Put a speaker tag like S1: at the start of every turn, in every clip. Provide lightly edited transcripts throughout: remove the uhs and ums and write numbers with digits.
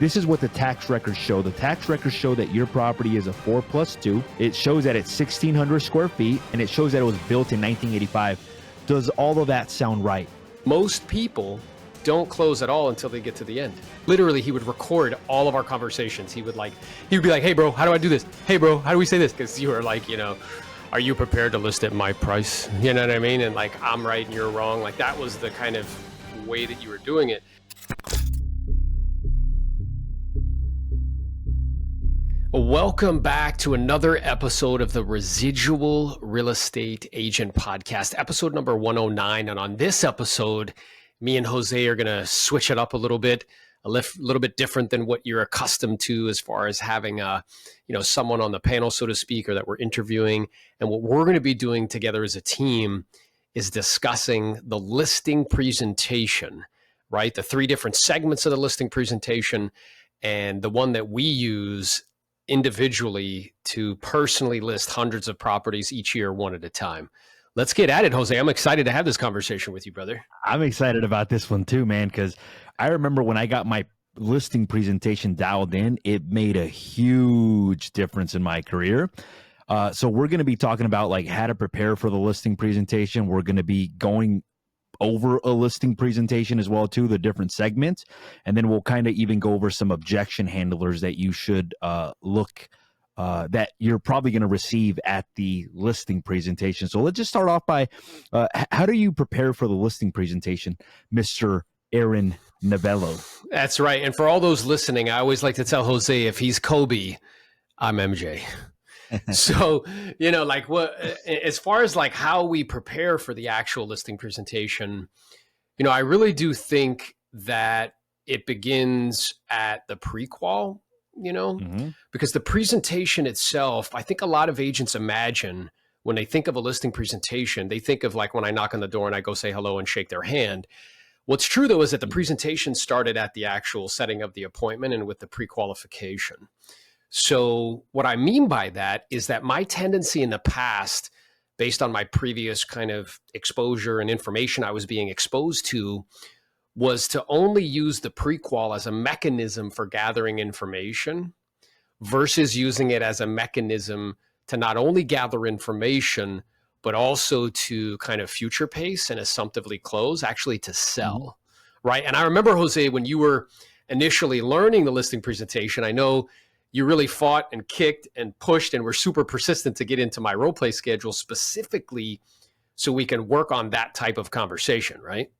S1: This is what the tax records show. The tax records show that your property is a 4+2. It shows that it's 1,600 square feet, and it shows that it was built in 1985. Does all of that sound right?
S2: Most people don't close at all until they get to the end. Literally, he would record all of our conversations. He would be like, hey bro, how do I do this? Hey bro, how do we say this? Because you were like, are you prepared to list at my price? You know what I mean? And like, I'm right and you're wrong. Like, that was the kind of way that you were doing it. Welcome back to another episode of the Residual Real Estate Agent Podcast, episode number 109. And on this episode, me and Jose are going to switch it up a little bit different than what you're accustomed to as far as having someone on the panel, so to speak, or that we're interviewing. And what we're going to be doing together as a team is discussing the listing presentation, right? The three different segments of the listing presentation and the one that we use individually to personally list hundreds of properties each year, one at a time. Let's get at it, Jose. I'm excited to have this conversation with you, brother.
S1: I'm excited about this one too, man, because I remember when I got my listing presentation dialed in, it made a huge difference in my career. So we're going to be talking about like how to prepare for the listing presentation. We're going to be going over a listing presentation as well too, the different segments, and then we'll kind of even go over some objection handlers that you should look that you're probably going to receive at the listing presentation. So let's just start off by how do you prepare for the listing presentation, Mr. Aaron Novello?
S2: That's right. And for all those listening, I always like to tell Jose, if he's Kobe, I'm MJ. So, as far as like how we prepare for the actual listing presentation, I really do think that it begins at the pre-qual, because the presentation itself, I think a lot of agents imagine when they think of a listing presentation, they think of like when I knock on the door and I go say hello and shake their hand. What's true though is that the presentation started at the actual setting of the appointment and with the pre-qualification. So what I mean by that is that my tendency in the past, based on my previous kind of exposure and information I was being exposed to, was to only use the pre-qual as a mechanism for gathering information versus using it as a mechanism to not only gather information, but also to kind of future pace and assumptively close, actually to sell, right? And I remember, Jose, when you were initially learning the listing presentation, I know you really fought and kicked and pushed and were super persistent to get into my role play schedule specifically so we can work on that type of conversation, right?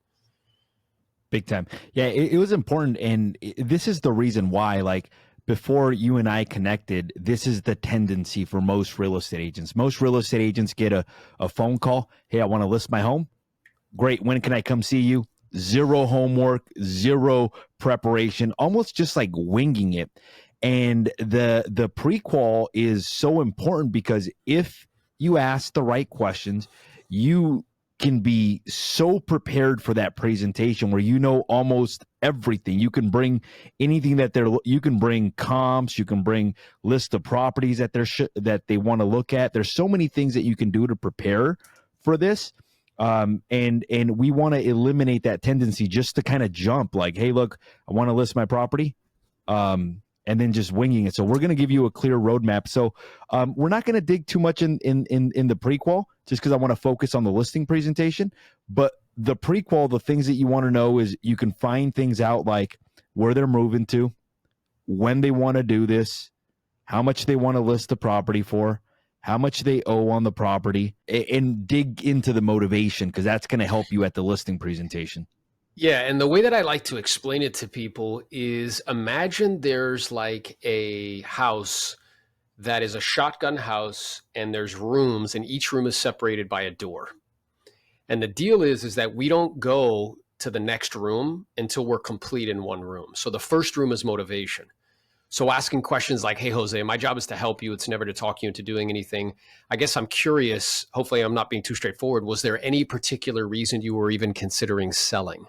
S1: Big time. Yeah, it was important. And this is the reason why, like, before you and I connected, this is the tendency for most real estate agents. Most real estate agents get a phone call. Hey, I want to list my home. Great. When can I come see you? Zero homework, zero preparation, almost just like winging it. And the pre-qual is so important because if you ask the right questions, you can be so prepared for that presentation where you know almost everything. You can bring anything that you can bring comps, you can bring list of properties that that they want to look at. There's so many things that you can do to prepare for this. And we want to eliminate that tendency just to kind of jump like, hey, look, I want to list my property. And then just winging it. So we're going to give you a clear roadmap. So we're not going to dig too much in the pre-qual just because I want to focus on the listing presentation. But the pre-qual, the things that you want to know is you can find things out like where they're moving to, when they want to do this, how much they want to list the property for, how much they owe on the property, and dig into the motivation because that's going to help you at the listing presentation.
S2: Yeah, and the way that I like to explain it to people is imagine there's like a house that is a shotgun house and there's rooms and each room is separated by a door. And the deal is that we don't go to the next room until we're complete in one room. So the first room is motivation. So asking questions like, hey, Jose, my job is to help you. It's never to talk you into doing anything. I guess I'm curious, hopefully I'm not being too straightforward. Was there any particular reason you were even considering selling?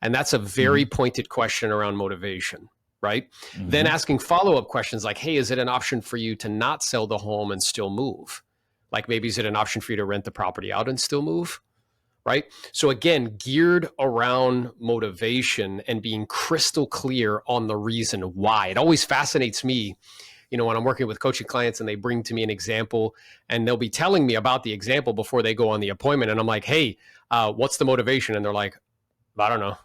S2: And that's a very pointed question around motivation, right? Then asking follow-up questions like, hey, is it an option for you to not sell the home and still move? Like maybe is it an option for you to rent the property out and still move? right? So again, geared around motivation and being crystal clear on the reason why. It always fascinates me, when I'm working with coaching clients and they bring to me an example and they'll be telling me about the example before they go on the appointment. And I'm like, hey, what's the motivation? And they're like, I don't know.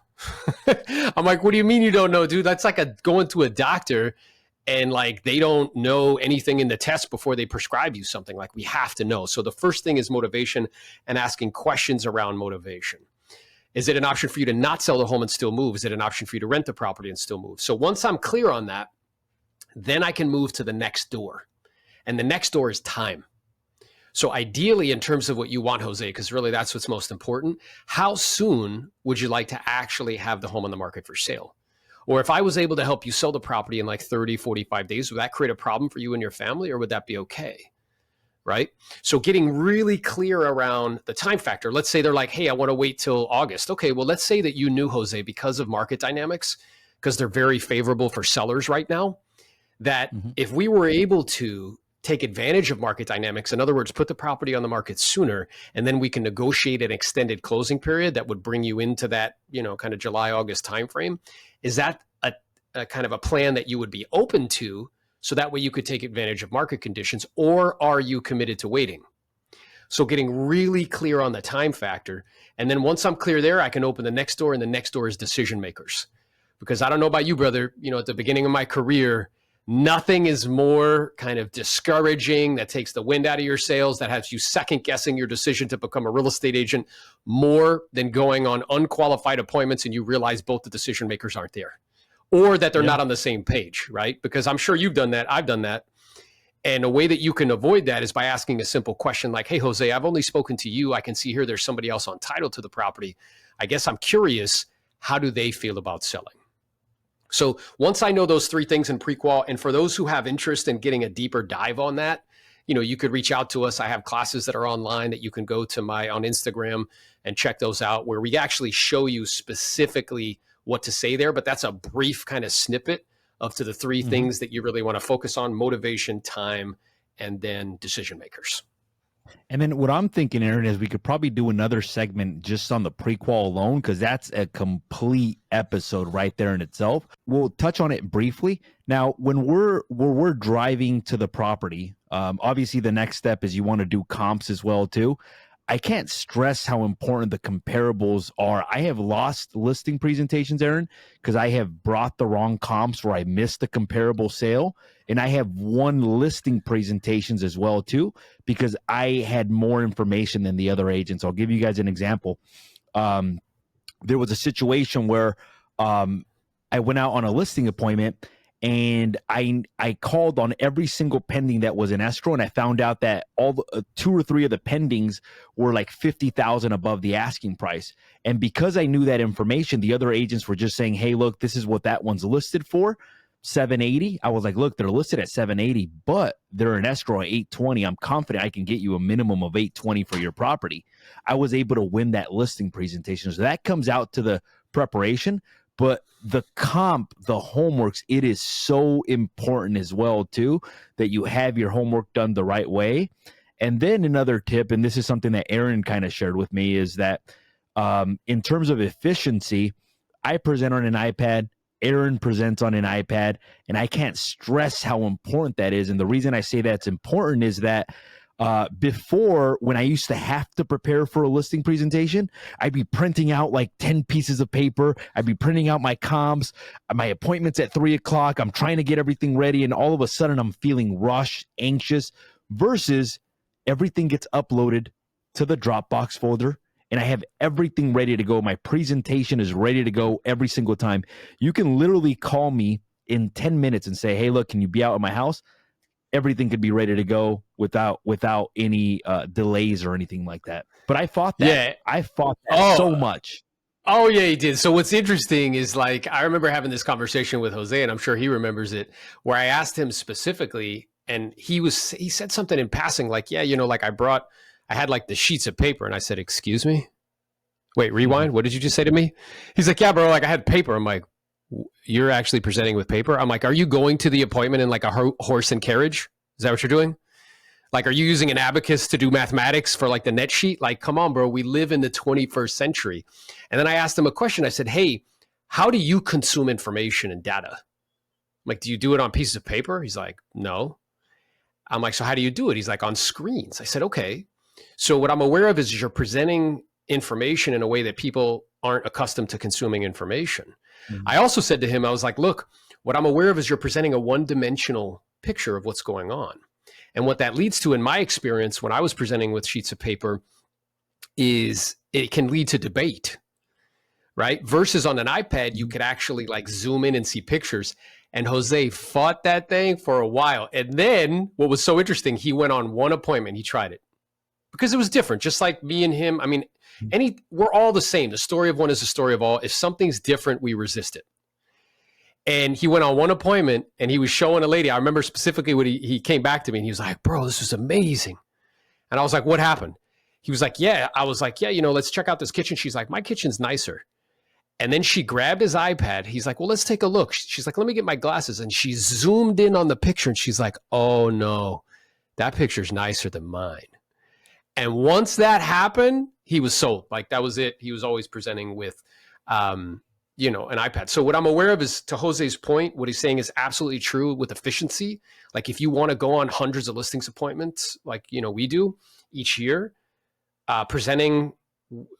S2: I'm like, what do you mean you don't know, dude? That's like going to a doctor and like they don't know anything in the test before they prescribe you something. Like, we have to know. So the first thing is motivation and asking questions around motivation. Is it an option for you to not sell the home and still move? Is it an option for you to rent the property and still move? So once I'm clear on that, then I can move to the next door. And the next door is time. So ideally, in terms of what you want, Jose, because really that's what's most important, how soon would you like to actually have the home on the market for sale? Or if I was able to help you sell the property in like 30, 45 days, would that create a problem for you and your family, or would that be okay? Right? So getting really clear around the time factor. Let's say they're like, hey, I want to wait till August. Okay, well, let's say that you knew, Jose, because of market dynamics, because they're very favorable for sellers right now, that if we were able to take advantage of market dynamics, in other words, put the property on the market sooner, and then we can negotiate an extended closing period that would bring you into that, kind of July, August timeframe. Is that a kind of a plan that you would be open to, so that way you could take advantage of market conditions, or are you committed to waiting? So getting really clear on the time factor. And then once I'm clear there, I can open the next door, and the next door is decision makers. Because I don't know about you, brother, at the beginning of my career, nothing is more kind of discouraging, that takes the wind out of your sails, that has you second guessing your decision to become a real estate agent, more than going on unqualified appointments and you realize both the decision makers aren't there, or that they're not on the same page, right? Because I'm sure you've done that. I've done that. And a way that you can avoid that is by asking a simple question like, hey, Jose, I've only spoken to you. I can see here there's somebody else on title to the property. I guess I'm curious, how do they feel about selling? So once I know those three things in pre-qual, and for those who have interest in getting a deeper dive on that, you could reach out to us. I have classes that are online that you can go to on Instagram and check those out, where we actually show you specifically what to say there. But that's a brief kind of snippet of to the three things that you really want to focus on: motivation, time, and then decision makers.
S1: And then what I'm thinking, Aaron, is we could probably do another segment just on the prequal alone, because that's a complete episode right there in itself. We'll touch on it briefly. Now, when we're driving to the property, obviously the next step is you want to do comps as well too. I can't stress how important the comparables are. I have lost listing presentations, Aaron, because I have brought the wrong comps where I missed the comparable sale. And I have won listing presentations as well too, because I had more information than the other agents. I'll give you guys an example. There was a situation where I went out on a listing appointment, and I called on every single pending that was in escrow, and I found out that all the, 2 or 3 of the pendings were like $50,000 above the asking price. And because I knew that information, the other agents were just saying, "Hey, look, this is what that one's listed for, $780." I was like, "Look, they're listed at $780, but they're in escrow at $820. I'm confident I can get you a minimum of $820 for your property." I was able to win that listing presentation. So that comes out to the preparation. But the comp, the homeworks, it is so important as well, too, that you have your homework done the right way. And then another tip, and this is something that Aaron kind of shared with me, is that in terms of efficiency, I present on an iPad, Aaron presents on an iPad, and I can't stress how important that is. And the reason I say that's important is that before, when I used to have to prepare for a listing presentation, I'd be printing out like 10 pieces of paper. I'd be printing out my comps, my appointments at 3:00. I'm trying to get everything ready. And all of a sudden I'm feeling rushed, anxious, versus everything gets uploaded to the Dropbox folder and I have everything ready to go. My presentation is ready to go every single time. You can literally call me in 10 minutes and say, "Hey, look, can you be out at my house?" Everything could be ready to go without any delays or anything like that. But I fought that.
S2: Yeah.
S1: I fought that so much.
S2: Oh, yeah, he did. So what's interesting is, like, I remember having this conversation with Jose, and I'm sure he remembers it, where I asked him specifically, and he said something in passing, like, "Yeah, like I had like the sheets of paper." And I said, "Excuse me? Wait, rewind. What did you just say to me?" He's like, "Yeah, bro, like I had paper." I'm like, "You're actually presenting with paper?" I'm like, "Are you going to the appointment in like a horse and carriage? Is that what you're doing?" Like, are you using an abacus to do mathematics for like the net sheet? Like, come on, bro. We live in the 21st century. And then I asked him a question. I said, hey, how do you consume information and data? Like, do you do it on pieces of paper? He's like, no. I'm like, so how do you do it? He's like, on screens. I said, okay. So what I'm aware of is you're presenting information in a way that people aren't accustomed to consuming information. Mm-hmm. I also said to him, I was like, look, what I'm aware of is you're presenting a one-dimensional picture of what's going on. And what that leads to, in my experience, when I was presenting with sheets of paper, is it can lead to debate, right? Versus on an iPad, you could actually like zoom in and see pictures. And Jose fought that thing for a while. And then what was so interesting, he went on one appointment, he tried it because it was different, just like me and him. I mean, we're all the same. The story of one is the story of all. If something's different, we resist it. And he went on one appointment and he was showing a lady. I remember specifically when he came back to me and he was like, bro, this was amazing. And I was like, what happened? He was like, yeah. I was like, yeah, let's check out this kitchen. She's like, my kitchen's nicer. And then she grabbed his iPad. He's like, well, let's take a look. She's like, let me get my glasses. And she zoomed in on the picture and she's like, oh no, that picture's nicer than mine. And once that happened, he was sold. Like that was it. He was always presenting with, an iPad. So what I'm aware of is, to Jose's point, what he's saying is absolutely true with efficiency. Like if you want to go on hundreds of listings appointments, like, we do each year, presenting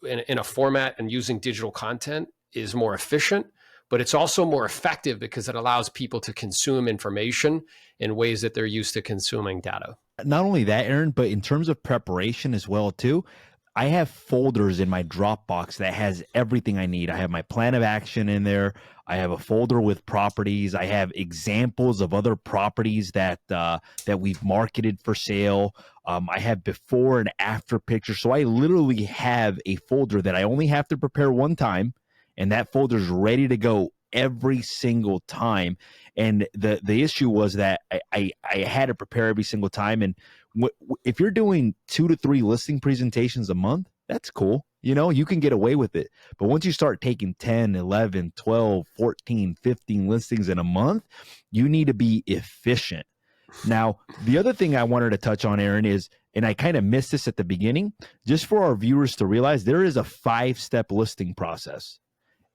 S2: in a format and using digital content is more efficient, but it's also more effective because it allows people to consume information in ways that they're used to consuming data.
S1: Not only that, Aaron, but in terms of preparation as well, too. I have folders in my Dropbox that has everything I need. I have my plan of action in there. I have a folder with properties. I have examples of other properties that we've marketed for sale. I have before and after pictures. So I literally have a folder that I only have to prepare one time, and that folder is ready to go every single time. And the issue was that I had to prepare every single time. And if you're doing 2 to 3 listing presentations a month, that's cool. You can get away with it. But once you start taking 10, 11, 12, 14, 15 listings in a month, you need to be efficient. Now, the other thing I wanted to touch on, Aaron, is, and I kind of missed this at the beginning, just for our viewers to realize, there is a 5-step listing process.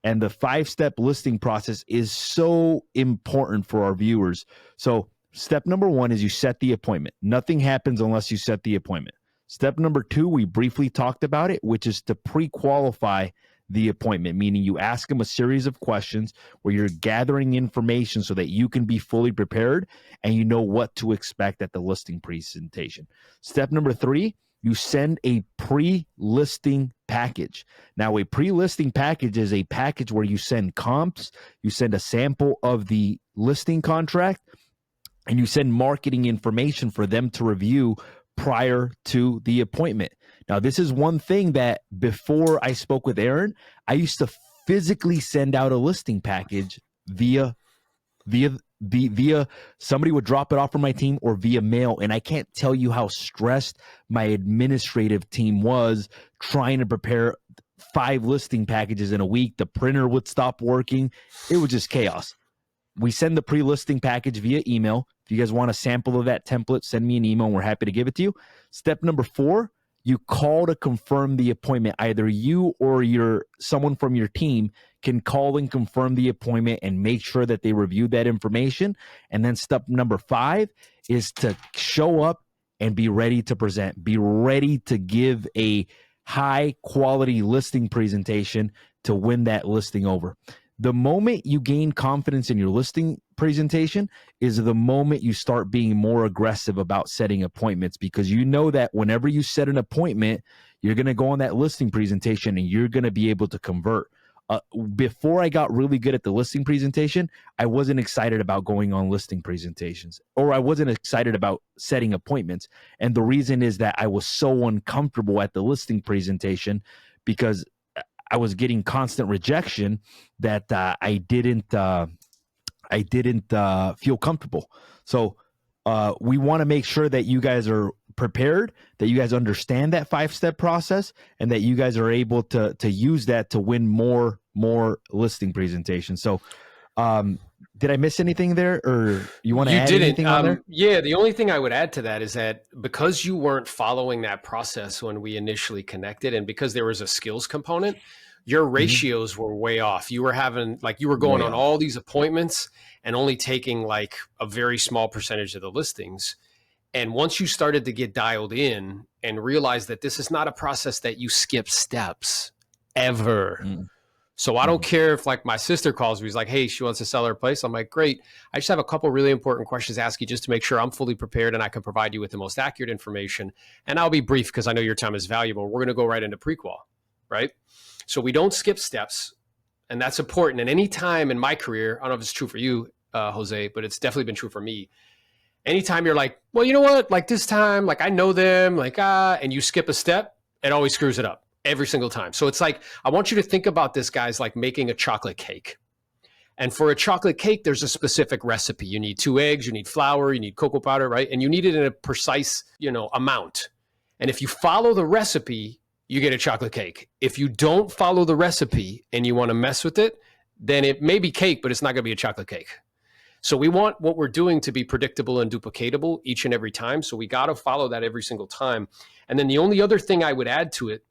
S1: And the 5-step listing process is so important for our viewers. So step number 1 is you set the appointment. Nothing happens unless you set the appointment. Step number 2, we briefly talked about it, which is to pre-qualify the appointment, meaning you ask them a series of questions where you're gathering information so that you can be fully prepared and you know what to expect at the listing presentation. Step number 3, you send a pre-listing package. Now, a pre-listing package is a package where you send comps, you send a sample of the listing contract, and you send marketing information for them to review prior to the appointment. Now, this is one thing that before I spoke with Aaron, I used to physically send out a listing package via somebody would drop it off from my team or via mail. And I can't tell you how stressed my administrative team was trying to prepare 5 listing packages in a week. The printer would stop working. It was just chaos. We send the pre-listing package via email. If you guys want a sample of that template, send me an email and we're happy to give it to you. Step number 4, you call to confirm the appointment. Either you or someone from your team can call and confirm the appointment and make sure that they reviewed that information. And then step number 5 is to show up and be ready to present. Be ready to give a high quality listing presentation to win that listing over. The moment you gain confidence in your listing presentation is the moment you start being more aggressive about setting appointments, because you know that whenever you set an appointment, you're going to go on that listing presentation and you're going to be able to convert. Before I got really good at the listing presentation, I wasn't excited about going on listing presentations, or I wasn't excited about setting appointments. And the reason is that I was so uncomfortable at the listing presentation because I was getting constant rejection that I didn't feel comfortable. So we want to make sure that you guys are prepared, that you guys understand that 5-step process, and that you guys are able to use that to win more listing presentations. So Did I miss anything there, or you want to
S2: You
S1: add
S2: didn't.
S1: anything on there?
S2: Yeah, the only thing I would add to that is that because you weren't following that process when we initially connected, and because there was a skills component, your
S1: Hmm.
S2: ratios were way off. You were having like you were going
S1: Way
S2: on
S1: off.
S2: all these appointments and only taking like a very small percentage of the listings. And once you started to get dialed in and realize that this is not a process that you skip steps ever. So I don't
S1: Mm-hmm.
S2: care if like my sister calls me, he's like, hey, she wants to sell her place. I'm like, great. I just have a couple really important questions to ask you just to make sure I'm fully prepared and I can provide you with the most accurate information. And I'll be brief because I know your time is valuable. We're going to go right into pre-qual, right? So we don't skip steps. And that's important. And any time in my career, I don't know if it's true for you, Jose, but it's definitely been true for me. Anytime you're like, well, you know what? Like this time, like I know them, like, and you skip a step, it always screws it up every single time. So it's like, I want you to think about this, guys, like making a chocolate cake. And for a chocolate cake, there's a specific recipe. You need 2 eggs, you need flour, you need cocoa powder, right? And you need it in a precise, amount. And if you follow the recipe, you get a chocolate cake. If you don't follow the recipe and you want to mess with it, then it may be cake, but it's not going to be a chocolate cake. So we want what we're doing to be predictable and duplicatable each and every time. So we got to follow that every single time. And then the only other thing I would add to it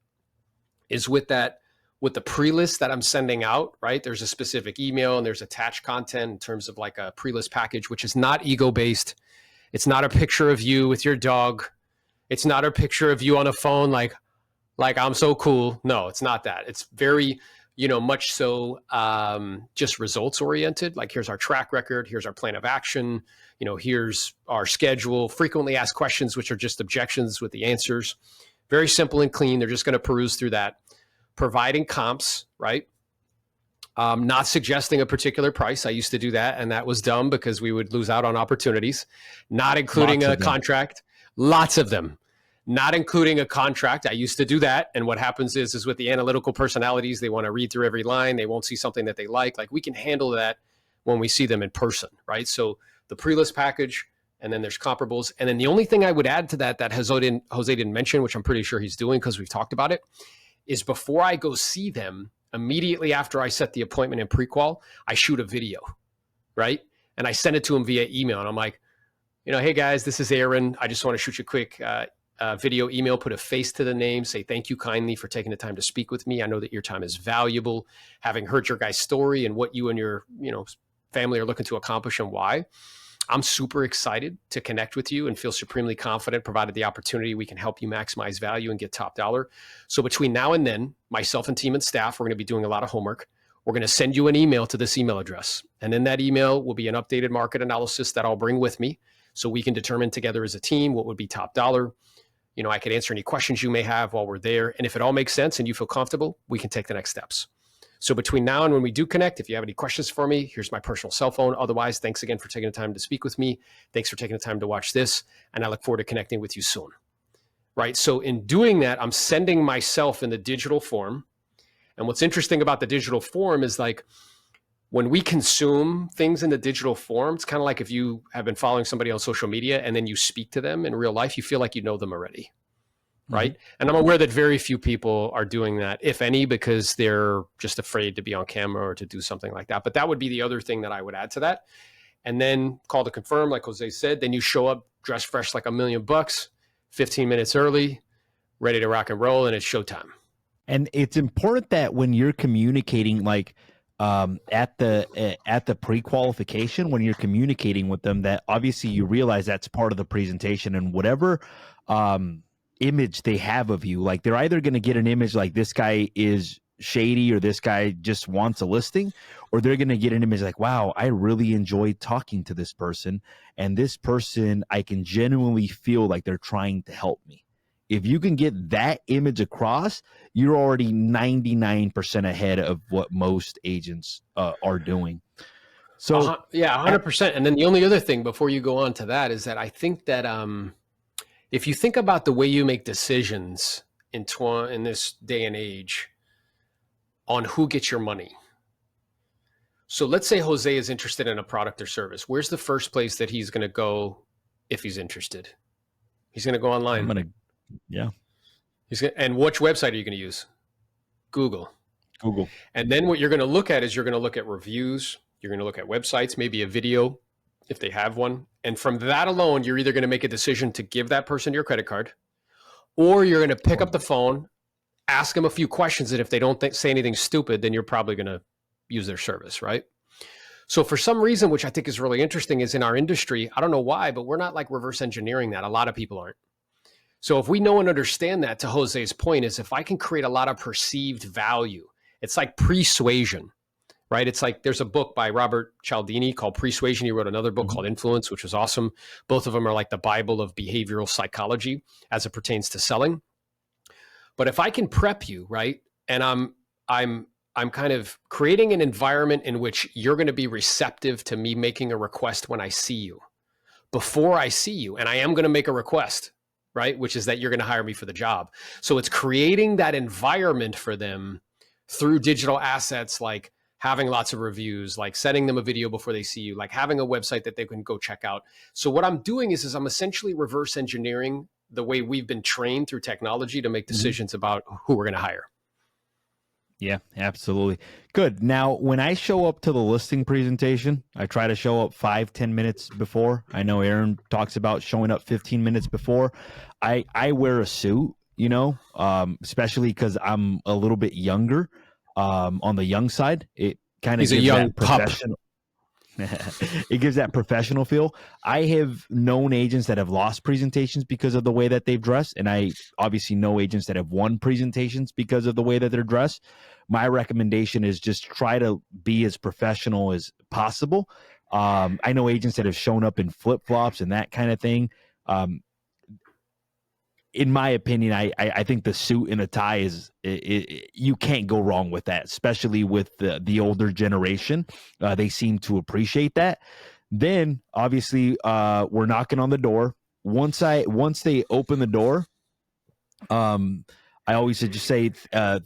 S2: is with the pre-list that I'm sending out, right? There's a specific email and there's attached content in terms of like a pre-list package, which is not ego-based. It's not a picture of you with your dog. It's not a picture of you on a phone like I'm so cool. No, it's not that. It's very, much so just results oriented. Like here's our track record, here's our plan of action, here's our schedule, frequently asked questions, which are just objections with the answers. Very simple and clean. They're just going to peruse through that. Providing comps, right? Not suggesting a particular price. I used to do that, and that was dumb because we would lose out on opportunities. Not including
S1: Lots
S2: a
S1: of them.
S2: contract. Lots of them. Not including a contract. I used to do that. And what happens is with the analytical personalities, they want to read through every line. They won't see something that they like. Like we can handle that when we see them in person, right? So the pre-list package, and then there's comparables. And then the only thing I would add to that Jose didn't mention, which I'm pretty sure he's doing because we've talked about it, is before I go see them, immediately after I set the appointment in pre-qual, I shoot a video, right? And I send it to him via email. And I'm like, hey guys, this is Aaron. I just want to shoot you a quick video email, put a face to the name, say thank you kindly for taking the time to speak with me. I know that your time is valuable. Having heard your guys' story and what you and your family are looking to accomplish and why, I'm super excited to connect with you and feel supremely confident, provided the opportunity, we can help you maximize value and get top dollar. So between now and then, myself and team and staff, we're going to be doing a lot of homework. We're going to send you an email to this email address. And in that email will be an updated market analysis that I'll bring with me so we can determine together as a team what would be top dollar. I could answer any questions you may have while we're there. And if it all makes sense and you feel comfortable, we can take the next steps. So between now and when we do connect, if you have any questions for me, here's my personal cell phone. Otherwise, thanks again for taking the time to speak with me. Thanks for taking the time to watch this. And I look forward to connecting with you soon. Right. So in doing that, I'm sending myself in the digital form. And what's interesting about the digital form is like when we consume things in the digital form, it's kind of like if you have been following somebody on social media and then you speak to them in real life, you feel like you know them already. Right. Mm-hmm. And I'm aware that very few people are doing that, if any, because they're just afraid to be on camera or to do something like that. But that would be the other thing that I would add to that. And then call to confirm, like Jose said, then you show up dressed fresh like $1,000,000, 15 minutes early, ready to rock and roll, and it's showtime.
S1: And it's important that when you're communicating, like at the pre-qualification, when you're communicating with them, that obviously you realize that's part of the presentation, and whatever image they have of you, like they're either going to get an image like this guy is shady or this guy just wants a listing, or they're going to get an image like, wow, I really enjoyed talking to this person, and this person, I can genuinely feel like they're trying to help me. If you can get that image across, you're already 99% ahead of what most agents are doing. So
S2: yeah, 100%. And then the only other thing before you go on to that is that I think that if you think about the way you make decisions in this day and age on who gets your money. So let's say Jose is interested in a product or service. Where's the first place that he's going to go if he's interested? He's going to go online.
S1: Yeah.
S2: And which website are you going to use? Google.
S1: Google.
S2: And then what you're going to look at is you're going to look at reviews. You're going to look at websites, maybe a video if they have one. And from that alone, you're either going to make a decision to give that person your credit card, or you're going to pick up the phone, ask them a few questions. And if they don't say anything stupid, then you're probably going to use their service, right? So for some reason, which I think is really interesting, is in our industry, I don't know why, but we're not like reverse engineering that. A lot of people aren't. So if we know and understand that, to Jose's point, is if I can create a lot of perceived value, it's like persuasion, right? It's like there's a book by Robert Cialdini called Persuasion. He wrote another book called Influence, which was awesome. Both of them are like the Bible of behavioral psychology as it pertains to selling. But if I can prep you, right, and I'm kind of creating an environment in which you're going to be receptive to me making a request when I see you, before I see you, and I am going to make a request, right, which is that you're going to hire me for the job. So it's creating that environment for them through digital assets, like having lots of reviews, like sending them a video before they see you, like having a website that they can go check out. So what I'm doing is I'm essentially reverse engineering the way we've been trained through technology to make decisions about who we're going to hire.
S1: Yeah, absolutely. Good. Now, when I show up to the listing presentation, I try to show up 5-10 minutes before. I know Aaron talks about showing up 15 minutes before. I wear a suit, you know, especially because I'm a little bit younger, on the young side. It kind of
S2: He's a
S1: gives
S2: young
S1: that
S2: pup.
S1: professional. It gives that professional feel. I have known agents that have lost presentations because of the way that they've dressed, and I obviously know agents that have won presentations because of the way that they're dressed. My recommendation is just try to be as professional as possible. I know agents that have shown up in flip-flops and that kind of thing. In my opinion, I think the suit and the tie is you can't go wrong with that, especially with the older generation. They seem to appreciate that. Then obviously we're knocking on the door. Once they open the door, I always just say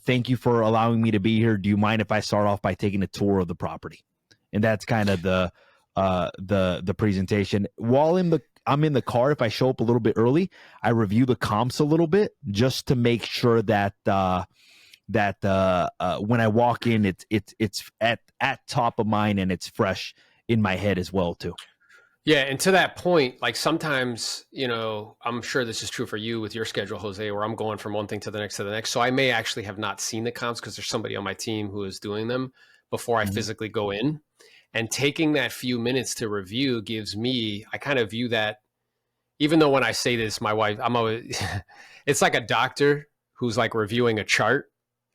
S1: thank you for allowing me to be here. Do you mind if I start off by taking a tour of the property? And that's kind of the presentation. While I'm in the car, if I show up a little bit early, I review the comps a little bit just to make sure that when I walk in, it's at top of mind and it's fresh in my head as well too.
S2: Yeah, and to that point, like sometimes, you know, I'm sure this is true for you with your schedule, Jose, where I'm going from one thing to the next to the next. So I may actually have not seen the comps because there's somebody on my team who is doing them before I physically go in. And taking that few minutes to review gives me, I kind of view that, even though when I say this, my wife, I'm always, it's like a doctor who's like reviewing a chart.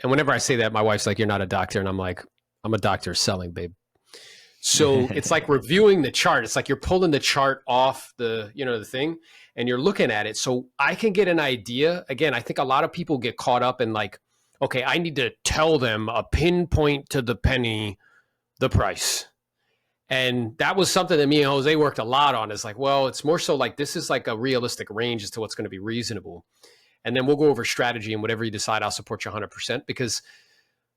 S2: And whenever I say that, my wife's like, you're not a doctor. And I'm like, I'm a doctor selling, babe. So it's like reviewing the chart. It's like you're pulling the chart off the thing and you're looking at it. So I can get an idea. Again, I think a lot of people get caught up in like, okay, I need to tell them a pinpoint to the penny, the price. And that was something that me and Jose worked a lot on. Is like, well, it's more so like this is like a realistic range as to what's going to be reasonable. And then we'll go over strategy, and whatever you decide, I'll support you 100%. Because,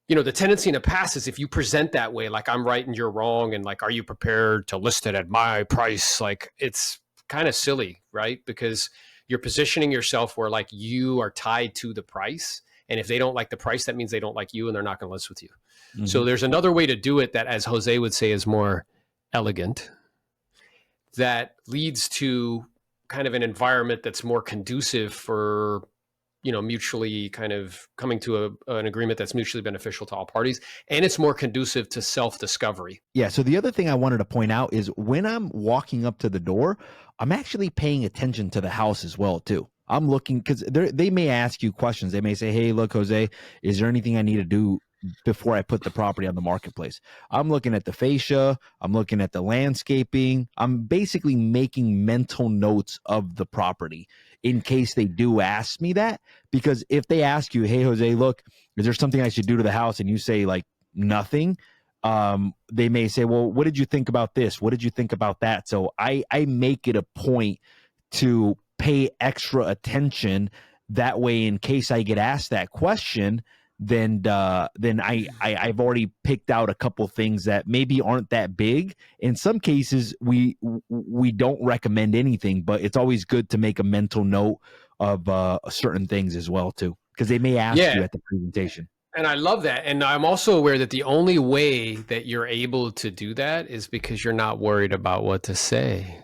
S2: you know, the tendency in the past is if you present that way, like I'm right and you're wrong, and like, are you prepared to list it at my price? Like, it's kind of silly, right? Because you're positioning yourself where like you are tied to the price. And if they don't like the price, that means they don't like you and they're not going to list with you. Mm-hmm. So there's another way to do it that, as Jose would say, is more elegant, that leads to kind of an environment that's more conducive for, you know, mutually kind of coming to an agreement that's mutually beneficial to all parties. And it's more conducive to self-discovery.
S1: Yeah. So the other thing I wanted to point out is when I'm walking up to the door, I'm actually paying attention to the house as well too. I'm looking, because they may ask you questions. They may say, hey, look, Jose, is there anything I need to do before I put the property on the marketplace? I'm looking at the fascia. I'm looking at the landscaping. I'm basically making mental notes of the property in case they do ask me that. Because if they ask you, hey, Jose, look, is there something I should do to the house? And you say like nothing, they may say, well, what did you think about this? What did you think about that? So I make it a point to pay extra attention. That way, in case I get asked that question, then I've already picked out a couple things that maybe aren't that big. In some cases, we don't recommend anything, but it's always good to make a mental note of certain things as well too, because they may ask you at the presentation.
S2: And I love that. And I'm also aware that the only way that you're able to do that is because you're not worried about what to say.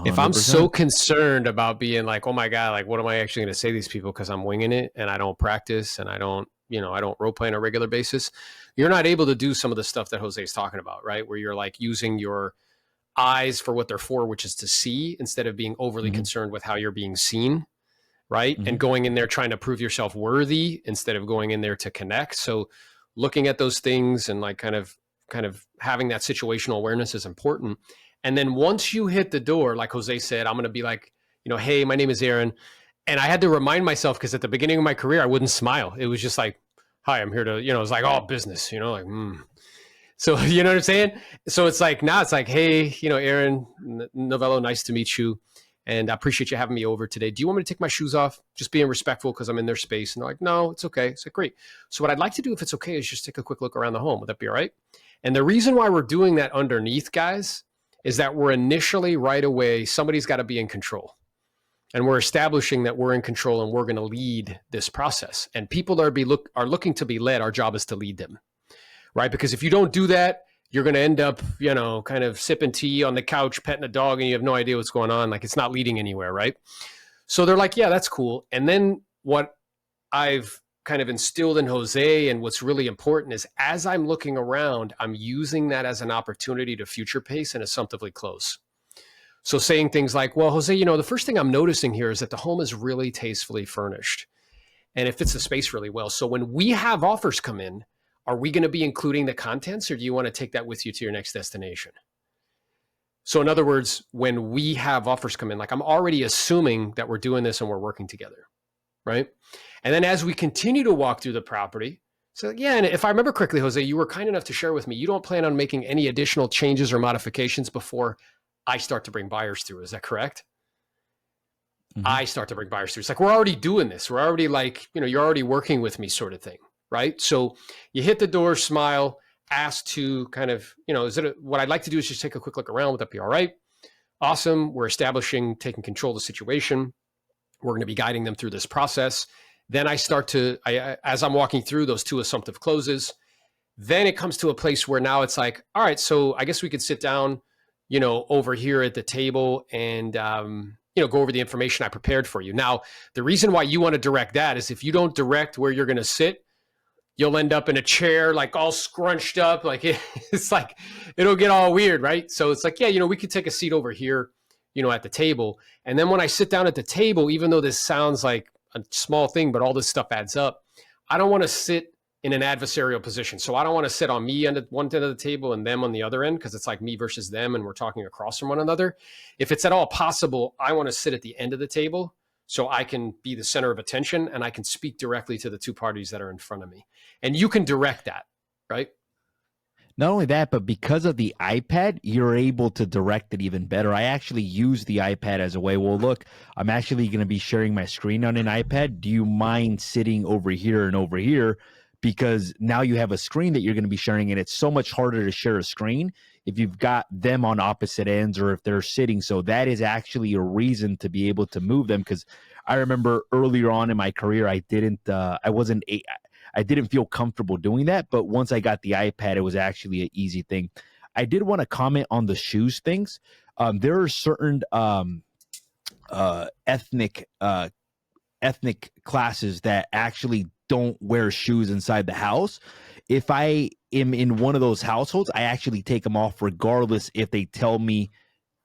S2: If I'm so
S1: 100%.
S2: concerned about being like, oh my God, like, what am I actually going to say to these people? Because I'm winging it and I don't practice and I don't, I don't role play on a regular basis. You're not able to do some of the stuff that Jose is talking about, right? Where you're like using your eyes for what they're for, which is to see, instead of being overly
S1: Hmm.
S2: concerned with how you're being seen, right?
S1: Hmm.
S2: And going in there trying to prove yourself worthy instead of going in there to connect. So looking at those things and like kind of having that situational awareness is important. And then once you hit the door, like Jose said, I'm going to be like, hey, my name is Aaron. And I had to remind myself, because at the beginning of my career, I wouldn't smile. It was just like, hi, I'm here to, it was like, oh, business, like, So, you know what I'm saying? So it's like, now it's like, hey, Aaron Novello, nice to meet you. And I appreciate you having me over today. Do you want me to take my shoes off? Just being respectful because I'm in their space. And they're like, no, it's okay. It's like, great. So what I'd like to do, if it's okay, is just take a quick look around the home. Would that be all right? And the reason why we're doing that underneath, guys, is that we're initially right away, somebody's got to be in control. And we're establishing that we're in control and we're going to lead this process. And people are looking to be led. Our job is to lead them, right? Because if you don't do that, you're going to end up, kind of sipping tea on the couch, petting a dog, and you have no idea what's going on. Like, it's not leading anywhere, right? So they're like, yeah, that's cool. And then what I've kind of instilled in Jose, and what's really important, is as I'm looking around, I'm using that as an opportunity to future pace and assumptively close. So saying things like, well, Jose, the first thing I'm noticing here is that the home is really tastefully furnished and it fits the space really well. So when we have offers come in, are we going to be including the contents, or do you want to take that with you to your next destination? So in other words, when we have offers come in, like, I'm already assuming that we're doing this and we're working together, right? And then as we continue to walk through the property, so yeah, and if I remember correctly, Jose, you were kind enough to share with me, you don't plan on making any additional changes or modifications before I start to bring buyers through. Is that correct?
S1: Hmm.
S2: I start to bring buyers through. It's like, we're already doing this. We're already like, you're already working with me, sort of thing, right? So you hit the door, smile, ask to kind of, what I'd like to do is just take a quick look around. Would that be all right? Awesome. We're establishing, taking control of the situation. We're going to be guiding them through this process. Then I start to, as I'm walking through those two assumptive closes, then it comes to a place where now it's like, all right, so I guess we could sit down, over here at the table and, go over the information I prepared for you. Now, the reason why you want to direct that is if you don't direct where you're going to sit, you'll end up in a chair, like all scrunched up. Like it's like, it'll get all weird, right? So it's like, yeah, we could take a seat over here, at the table. And then when I sit down at the table, even though this sounds like a small thing, but all this stuff adds up, I don't want to sit in an adversarial position. So I don't want to sit on me on one end of the table and them on the other end, because it's like me versus them and we're talking across from one another. If it's at all possible, I want to sit at the end of the table so I can be the center of attention and I can speak directly to the two parties that are in front of me. And you can direct that, right?
S1: Not only that, but because of the iPad, you're able to direct it even better. I actually use the iPad as a way, well, look, I'm actually going to be sharing my screen on an iPad. Do you mind sitting over here and over here? Because now you have a screen that you're going to be sharing, and it's so much harder to share a screen if you've got them on opposite ends or if they're sitting. So that is actually a reason to be able to move them. Because I remember earlier on in my career, I didn't feel comfortable doing that. But once I got the iPad, it was actually an easy thing. I did want to comment on the shoes things. There are certain ethnic classes that actually don't wear shoes inside the house. If I am in one of those households, I actually take them off regardless if they tell me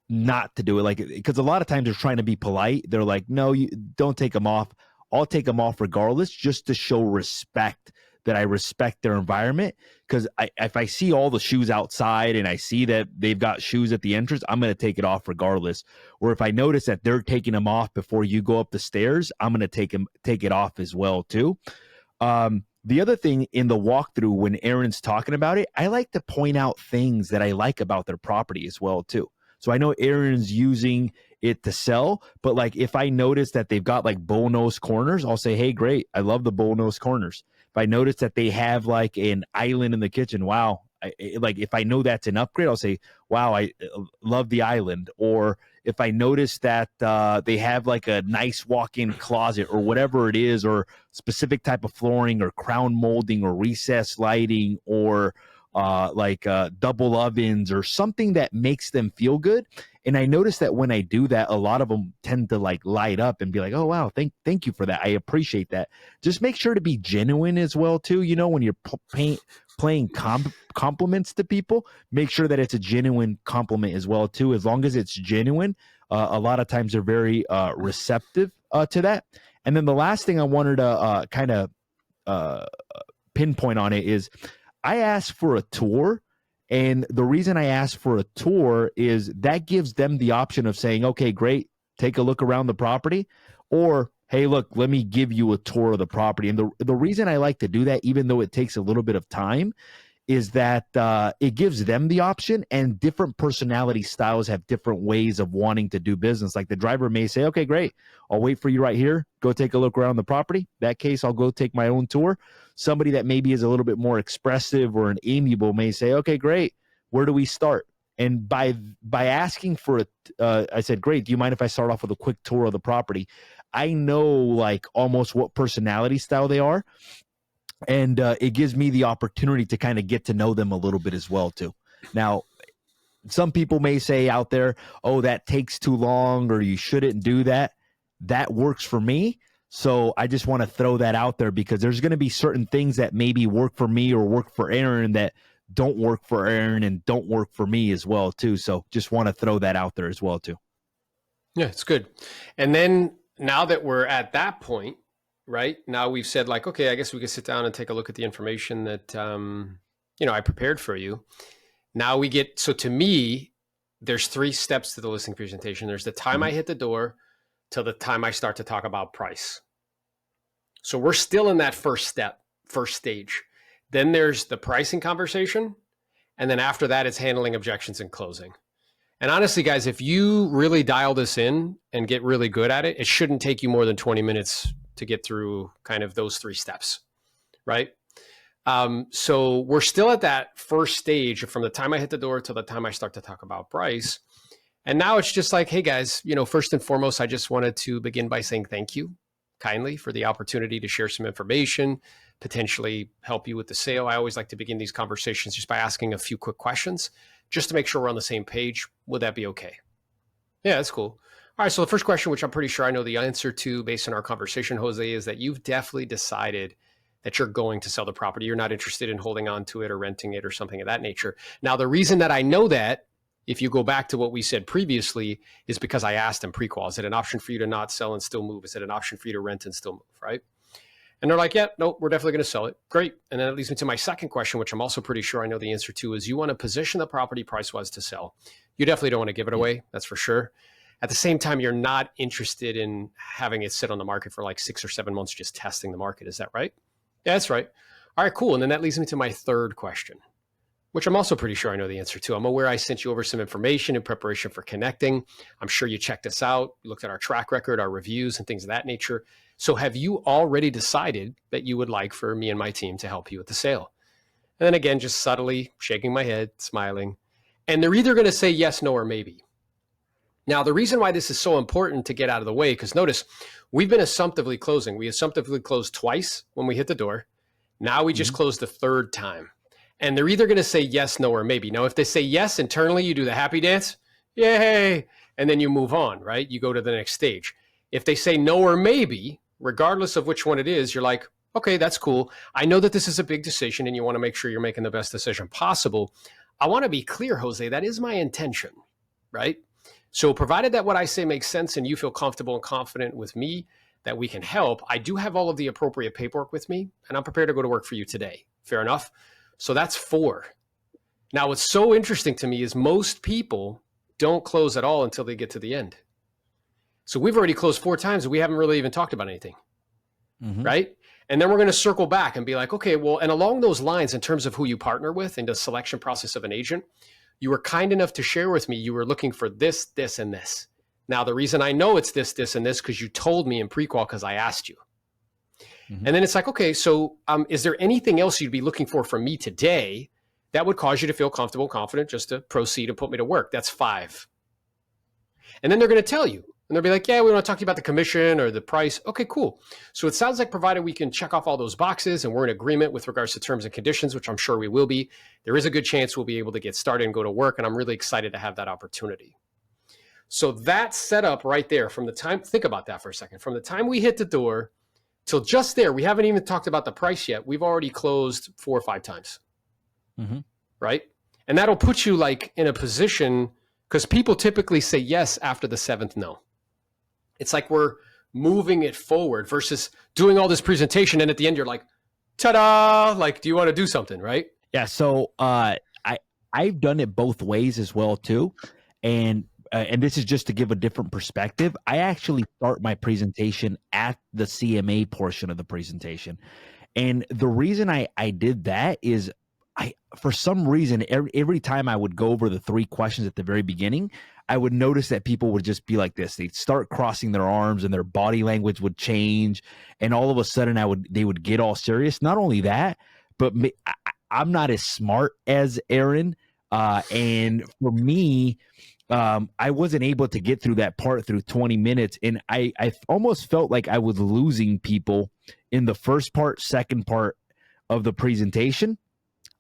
S1: not to do it. Like, because a lot of times they're trying to be polite. They're like, no, you don't take them off. I'll take them off regardless, just to show respect, that I respect their environment. Because if I see all the shoes outside and I see that they've got shoes at the entrance, I'm going to take it off regardless. Or if I notice that they're taking them off before you go up the stairs, I'm going to take it off as well too. The other thing in the walkthrough, when Aaron's talking about it, I like to point out things that I like about their property as well too. So I know Aaron's using it to sell, but like if I notice that they've got like bullnose corners, I'll say, hey, great, I love the bullnose corners. If I notice that they have like an island in the kitchen, wow, like if I know that's an upgrade, I'll say, wow, I love the island. Or if I notice that they have like a nice walk-in closet or whatever it is, or specific type of flooring or crown molding or recessed lighting, or double ovens or something that makes them feel good. And I notice that when I do that, a lot of them tend to like light up and be like, oh, wow, thank you for that. I appreciate that. Just make sure to be genuine as well, too. You know, when you're playing compliments to people, make sure that it's a genuine compliment as well, too. As long as it's genuine, a lot of times they're very receptive to that. And then the last thing I wanted to kind of pinpoint on it is I asked for a tour. And the reason I asked for a tour is that gives them the option of saying, okay, great, take a look around the property, or, hey, look, let me give you a tour of the property. And the reason I like to do that, even though it takes a little bit of time, is that it gives them the option, and different personality styles have different ways of wanting to do business. Like the driver may say, okay, great, I'll wait for you right here. Go take a look around the property. That case, I'll go take my own tour. Somebody that maybe is a little bit more expressive or an amiable may say, okay, great, where do we start? And by asking for it, I said, great, do you mind if I start off with a quick tour of the property? I know like almost what personality style they are. And it gives me the opportunity to kind of get to know them a little bit as well, too. Now, some people may say out there, oh, that takes too long, or you shouldn't do that. That works for me. So I just want to throw that out there, because there's going to be certain things that maybe work for me or work for Aaron that don't work for Aaron and don't work for me as well, too. So just want to throw that out there as well, too.
S2: Yeah, it's good. And then now that we're at that point, right now we've said like, okay, I guess we could sit down and take a look at the information that, I prepared for you. Now we get, so to me, there's 3 steps to the listing presentation. There's the time I hit the door till the time I start to talk about price. So we're still in that first stage. Then there's the pricing conversation. And then after that, it's handling objections and closing. And honestly, guys, if you really dial this in and get really good at it, it shouldn't take you more than 20 minutes to get through kind of those 3 steps, right? So we're still at that first stage from the time I hit the door till the time I start to talk about price. And now it's just like, hey guys, first and foremost, I just wanted to begin by saying thank you kindly for the opportunity to share some information, potentially help you with the sale. I always like to begin these conversations just by asking a few quick questions, just to make sure we're on the same page. Would that be okay? Yeah, that's cool. All right, so the first question, which I'm pretty sure I know the answer to based on our conversation, Jose, is that you've definitely decided that you're going to sell the property. You're not interested in holding on to it or renting it or something of that nature. Now, the reason that I know that, if you go back to what we said previously, is because I asked them pre-qual, is it an option for you to not sell and still move? Is it an option for you to rent and still move, right? And they're like, yeah, no, we're definitely going to sell it. Great. And then it leads me to my second question, which I'm also pretty sure I know the answer to, is you want to position the property price-wise to sell. You definitely don't want to give it away. That's for sure. At the same time, you're not interested in having it sit on the market for like 6 or 7 months just testing the market. Is that right? Yeah, that's right. All right, cool. And then that leads me to my third question, which I'm also pretty sure I know the answer to. I'm aware I sent you over some information in preparation for connecting. I'm sure you checked us out, you looked at our track record, our reviews, and things of that nature. So have you already decided that you would like for me and my team to help you with the sale? And then again, just subtly shaking my head, smiling. And they're either going to say yes, no, or maybe. Now, the reason why this is so important to get out of the way, because notice, we've been assumptively closing. We assumptively closed twice when we hit the door. Now we just closed the third time. And they're either going to say yes, no, or maybe. Now, if they say yes, internally, you do the happy dance. Yay. And then you move on, right? You go to the next stage. If they say no or maybe, regardless of which one it is, you're like, okay, that's cool. I know that this is a big decision and you want to make sure you're making the best decision possible. I want to be clear, Jose, that is my intention, right? So provided that what I say makes sense and you feel comfortable and confident with me that we can help, I do have all of the appropriate paperwork with me and I'm prepared to go to work for you today. Fair enough? So that's 4. Now, what's so interesting to me is most people don't close at all until they get to the end. So we've already closed 4 times and we haven't really even talked about anything, right? And then we're going to circle back and be like, okay, well, and along those lines, in terms of who you partner with in the selection process of an agent, you were kind enough to share with me you were looking for this, this, and this. Now, the reason I know it's this, this, and this, because you told me in pre-qual because I asked you. And then it's like, okay, so is there anything else you'd be looking for from me today that would cause you to feel comfortable and confident just to proceed and put me to work. That's 5. And then they're going to tell you, and they'll be like, yeah, we want to talk to you about the commission or the price. Okay, cool. So it sounds like provided we can check off all those boxes and we're in agreement with regards to terms and conditions, which I'm sure we will be, there is a good chance we'll be able to get started and go to work. And I'm really excited to have that opportunity. So that setup right there from the time, think about that for a second, from the time we hit the door till just there, we haven't even talked about the price yet. We've already closed 4 or 5 times, right? And that'll put you like in a position, because people typically say yes after the 7th no. It's like we're moving it forward versus doing all this presentation. And at the end, you're like, ta-da, like, do you want to do something, right?
S1: Yeah. So I've done it both ways as well too. And this is just to give a different perspective. I actually start my presentation at the CMA portion of the presentation. And the reason I did that is for some reason, every time I would go over the 3 questions at the very beginning, I would notice that people would just be like this. They'd start crossing their arms and their body language would change. And all of a sudden they would get all serious. Not only that, but I'm not as smart as Aaron. And for me, I wasn't able to get through that part through 20 minutes. And I almost felt like I was losing people in the first part, second part of the presentation.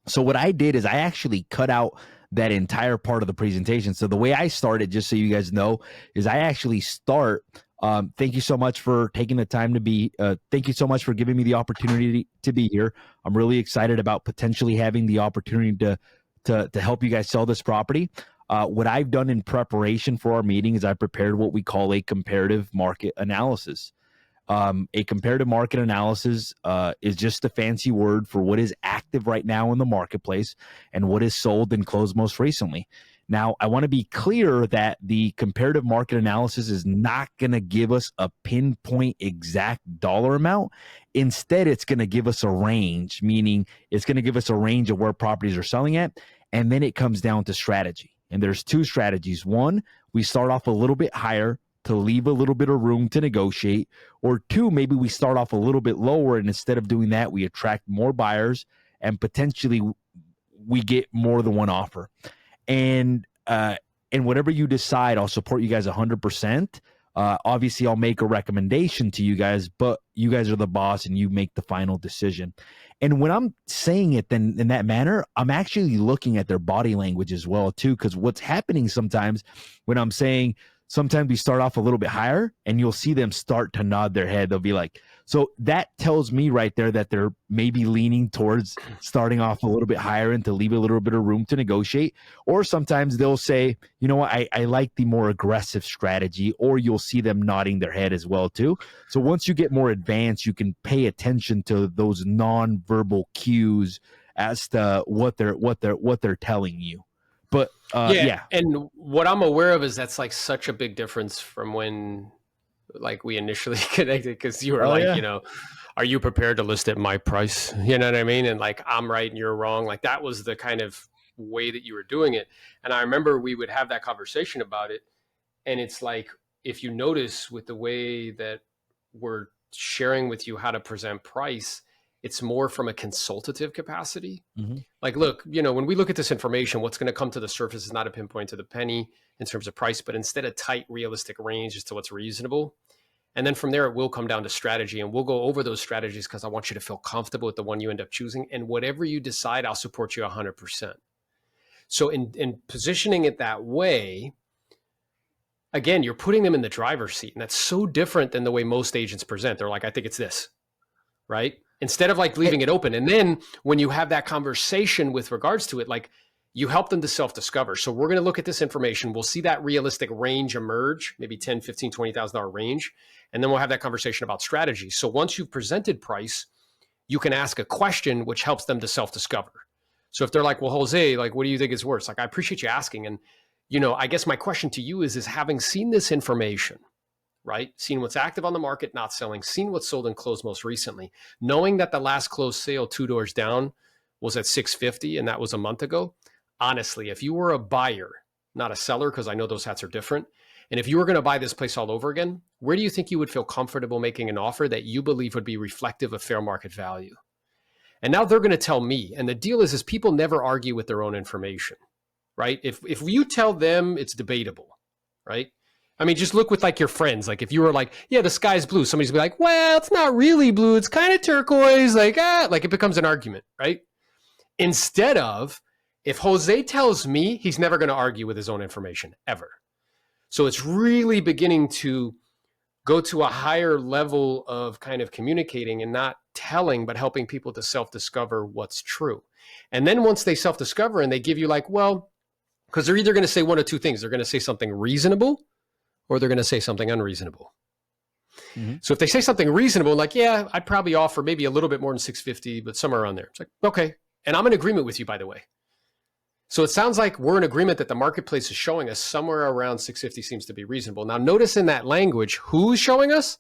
S1: So what I did is I actually cut out that entire part of the presentation. So the way I started, just so you guys know, is I actually start, thank you so much for taking the time to be, thank you so much for giving me the opportunity to be here. I'm really excited about potentially having the opportunity to help you guys sell this property. What I've done in preparation for our meeting is I prepared what we call a comparative market analysis. A comparative market analysis is just a fancy word for what is active right now in the marketplace and what is sold and closed most recently. Now, I want to be clear that the comparative market analysis is not going to give us a pinpoint exact dollar amount. Instead, it's going to give us a range, meaning it's going to give us a range of where properties are selling at. And then it comes down to strategy. And there's 2 strategies. One, we start off a little bit higher to leave a little bit of room to negotiate, or 2, maybe we start off a little bit lower, and instead of doing that, we attract more buyers and potentially we get more than one offer. And whatever you decide, I'll support you guys 100%. Obviously, I'll make a recommendation to you guys, but you guys are the boss and you make the final decision. And when I'm saying it then in that manner, I'm actually looking at their body language as well too, because what's happening sometimes when I'm saying, sometimes we start off a little bit higher and you'll see them start to nod their head. They'll be like, so that tells me right there that they're maybe leaning towards starting off a little bit higher and to leave a little bit of room to negotiate. Or sometimes they'll say, you know what, I like the more aggressive strategy, or you'll see them nodding their head as well too. So once you get more advanced, you can pay attention to those nonverbal cues as to what they're telling you. But yeah.
S2: And what I'm aware of is that's like such a big difference from when like we initially connected, because you were you know, are you prepared to list at my price? You know what I mean? And like, I'm right and you're wrong. Like that was the kind of way that you were doing it. And I remember we would have that conversation about it. And it's like, if you notice with the way that we're sharing with you how to present price, it's more from a consultative capacity. Like, look, you know, when we look at this information, what's going to come to the surface is not a pinpoint to the penny in terms of price, but instead a tight, realistic range as to what's reasonable. And then from there, it will come down to strategy, and we'll go over those strategies because I want you to feel comfortable with the one you end up choosing. And whatever you decide, I'll support you 100%. So in positioning it that way, again, you're putting them in the driver's seat. And that's so different than the way most agents present. They're like, I think it's this, right? Instead of like leaving it open. And then when you have that conversation with regards to it, like you help them to self-discover. So we're going to look at this information. We'll see that realistic range emerge, maybe $10,000, $15,000, $20,000 range. And then we'll have that conversation about strategy. So once you've presented price, you can ask a question which helps them to self-discover. So if they're like, well, Jose, like, what do you think is worse? Like, I appreciate you asking. And, you know, I guess my question to you is having seen this information, right? Seen what's active on the market, not selling, seen what's sold and closed most recently, knowing that the last closed sale 2 doors down was at 650 and that was a month ago. Honestly, if you were a buyer, not a seller, because I know those hats are different, and if you were going to buy this place all over again, where do you think you would feel comfortable making an offer that you believe would be reflective of fair market value? And now they're going to tell me. And the deal is people never argue with their own information, right? If you tell them it's debatable, right? I mean, just look with like your friends. Like if you were like, yeah, the sky's blue, somebody's gonna be like, well, it's not really blue. It's kind of turquoise. Like it becomes an argument, right? Instead of, if Jose tells me, he's never going to argue with his own information ever. So it's really beginning to go to a higher level of kind of communicating and not telling, but helping people to self-discover what's true. And then once they self-discover and they give you like, well, because they're either going to say one of two things. They're going to say something reasonable or they're going to say something unreasonable. Mm-hmm. So if they say something reasonable, like, yeah, I'd probably offer maybe a little bit more than 650, but somewhere around there. It's like, okay. And I'm in agreement with you, by the way. So it sounds like we're in agreement that the marketplace is showing us somewhere around 650 seems to be reasonable. Now, notice in that language, who's showing us?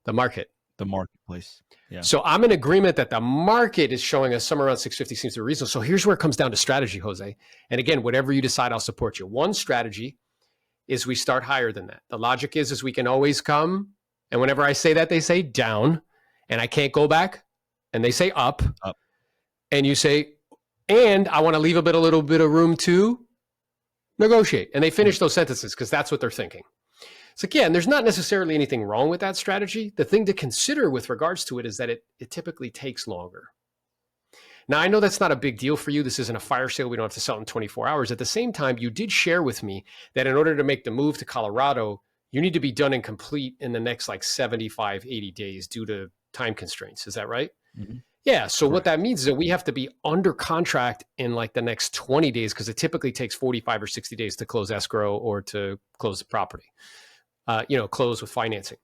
S2: The market.
S1: The marketplace. Yeah.
S2: So I'm in agreement that the market is showing us somewhere around 650 seems to be reasonable. So here's where it comes down to strategy, Jose. And again, whatever you decide, I'll support you. One strategy is we start higher than that. The logic is we can always come, and whenever I say that, they say down, and I can't go back, and they say up. And you say, and I want to leave a little bit of room to negotiate. And they finish those sentences because that's what they're thinking. So again, there's not necessarily anything wrong with that strategy. The thing to consider with regards to it is that it typically takes longer. Now, I know that's not a big deal for you. This isn't a fire sale. We don't have to sell in 24 hours. At the same time, you did share with me that in order to make the move to Colorado, you need to be done and complete in the next like 75, 80 days due to time constraints. Is that right? Mm-hmm. Yeah. So Correct. What that means is that we have to be under contract in like the next 20 days because it typically takes 45 or 60 days to close escrow or to close the property, close with financing.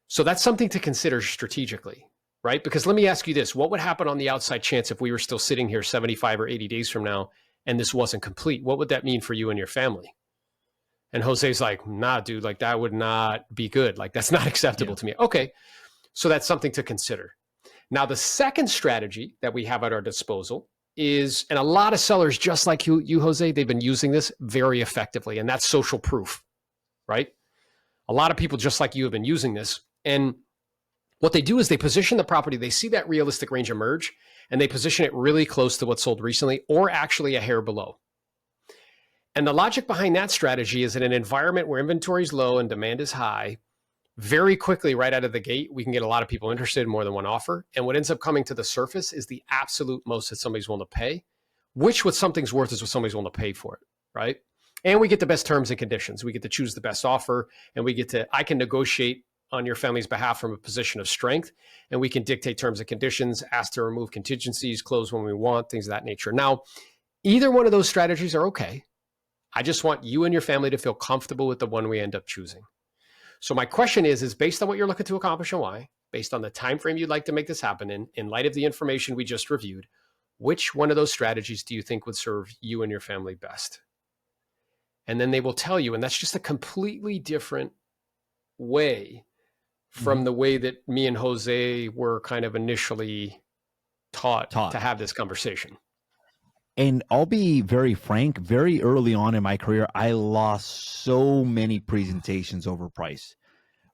S2: So that's something to consider strategically, right? Because let me ask you this. What would happen on the outside chance if we were still sitting here 75 or 80 days from now and this wasn't complete? What would that mean for you and your family? And Jose's like, nah, dude, like that would not be good. Like that's not acceptable to me. Okay. So that's something to consider. Now, the second strategy that we have at our disposal is, and a lot of sellers, just like you, Jose, they've been using this very effectively, and that's social proof, right? A lot of people just like you have been using this. And what they do is they position the property, they see that realistic range emerge, and they position it really close to what's sold recently, or actually a hair below. And the logic behind that strategy is in an environment where inventory is low and demand is high, very quickly, right out of the gate, we can get a lot of people interested in more than one offer. And what ends up coming to the surface is the absolute most that somebody's willing to pay, which what something's worth is what somebody's willing to pay for it, right? And we get the best terms and conditions. We get to choose the best offer, and I can negotiate on your family's behalf from a position of strength, and we can dictate terms and conditions, ask to remove contingencies, close when we want, things of that nature. Now, either one of those strategies are okay. I just want you and your family to feel comfortable with the one we end up choosing. So my question is based on what you're looking to accomplish and why, based on the time frame you'd like to make this happen in light of the information we just reviewed, which one of those strategies do you think would serve you and your family best? And then they will tell you, and that's just a completely different way from the way that me and Jose were kind of initially taught to have this conversation.
S1: And I'll be very frank, very early on in my career, I lost so many presentations over price.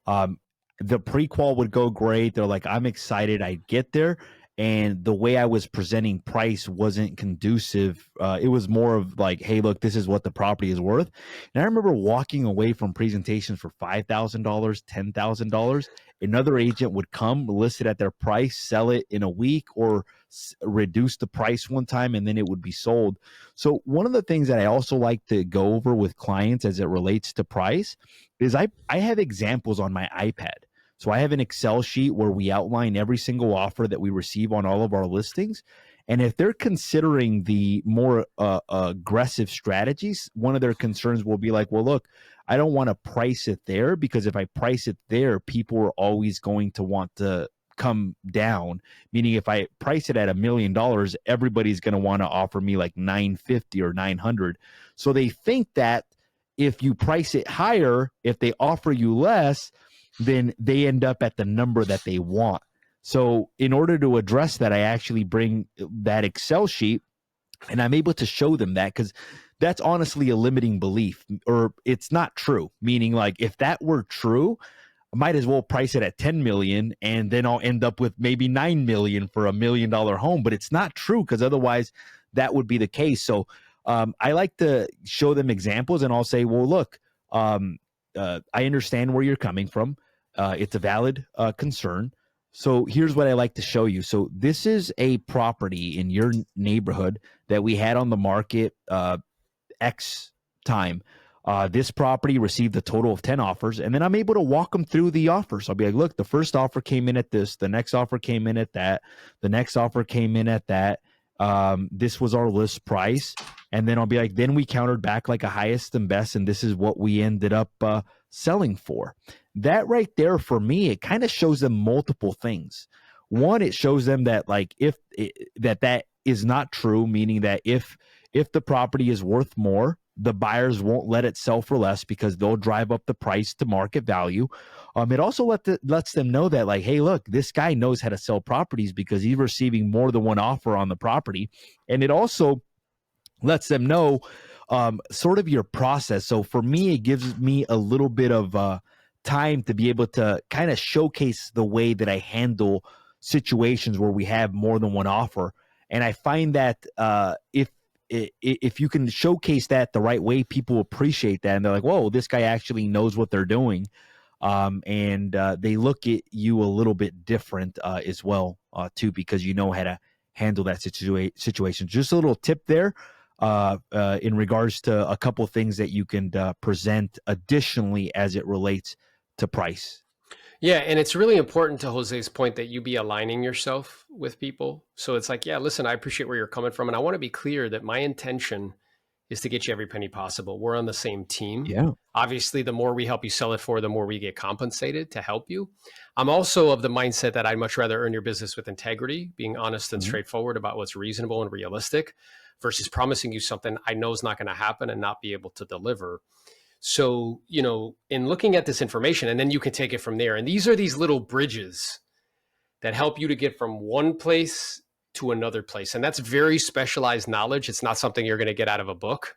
S1: The pre-qual would go great. They're like, I'm excited. I'd get there. And the way I was presenting price wasn't conducive. It was more of like, hey, look, this is what the property is worth. And I remember walking away from presentations for $5,000, $10,000. Another agent would come, list it at their price, sell it in a week, or reduce the price one time, and then it would be sold. So one of the things that I also like to go over with clients as it relates to price is I have examples on my iPad. So I have an Excel sheet where we outline every single offer that we receive on all of our listings. And if they're considering the more aggressive strategies, one of their concerns will be like, well, look, I don't want to price it there, because if I price it there, people are always going to want to come down. Meaning if I price it at $1 million, everybody's going to want to offer me like 950 or 900. So they think that if you price it higher, if they offer you less, then they end up at the number that they want. So in order to address that, I actually bring that Excel sheet and I'm able to show them that, because that's honestly a limiting belief, or it's not true. Meaning, like, if that were true, might as well price it at 10 million and then I'll end up with maybe 9 million for $1 million home. But it's not true, because otherwise that would be the case. So I like to show them examples, and I'll say, well, look, I understand where you're coming from. It's a valid concern. So here's what I like to show you. So this is a property in your neighborhood that we had on the market X time. This property received a total of 10 offers, and then I'm able to walk them through the offers. I'll be like, look, the first offer came in at this, the next offer came in at that, the next offer came in at that. This was our list price. And then I'll be like, then we countered back like a highest and best, and this is what we ended up selling for. That right there, for me, it kind of shows them multiple things. One, it shows them that like that is not true, meaning that if the property is worth more, the buyers won't let it sell for less, because they'll drive up the price to market value. It also lets them know that, like, hey, look, this guy knows how to sell properties because he's receiving more than one offer on the property. And it also lets them know sort of your process. So for me, it gives me a little bit of time to be able to kind of showcase the way that I handle situations where we have more than one offer. And I find that if you can showcase that the right way, people appreciate that, and they're like, whoa, this guy actually knows what they're doing. And they look at you a little bit different as well, too, because you know how to handle that situation. Just a little tip there in regards to a couple of things that you can present additionally as it relates to price.
S2: Yeah, and it's really important, to Jose's point, that you be aligning yourself with people. So it's like, yeah, listen, I appreciate where you're coming from, and I want to be clear that my intention is to get you every penny possible. We're on the same team.
S1: Yeah.
S2: Obviously, the more we help you sell it for, the more we get compensated to help you. I'm also of the mindset that I'd much rather earn your business with integrity, being honest and straightforward about what's reasonable and realistic, versus promising you something I know is not going to happen and not be able to deliver. So, in looking at this information, and then you can take it from there. And these are these little bridges that help you to get from one place to another place. And that's very specialized knowledge. It's not something you're going to get out of a book,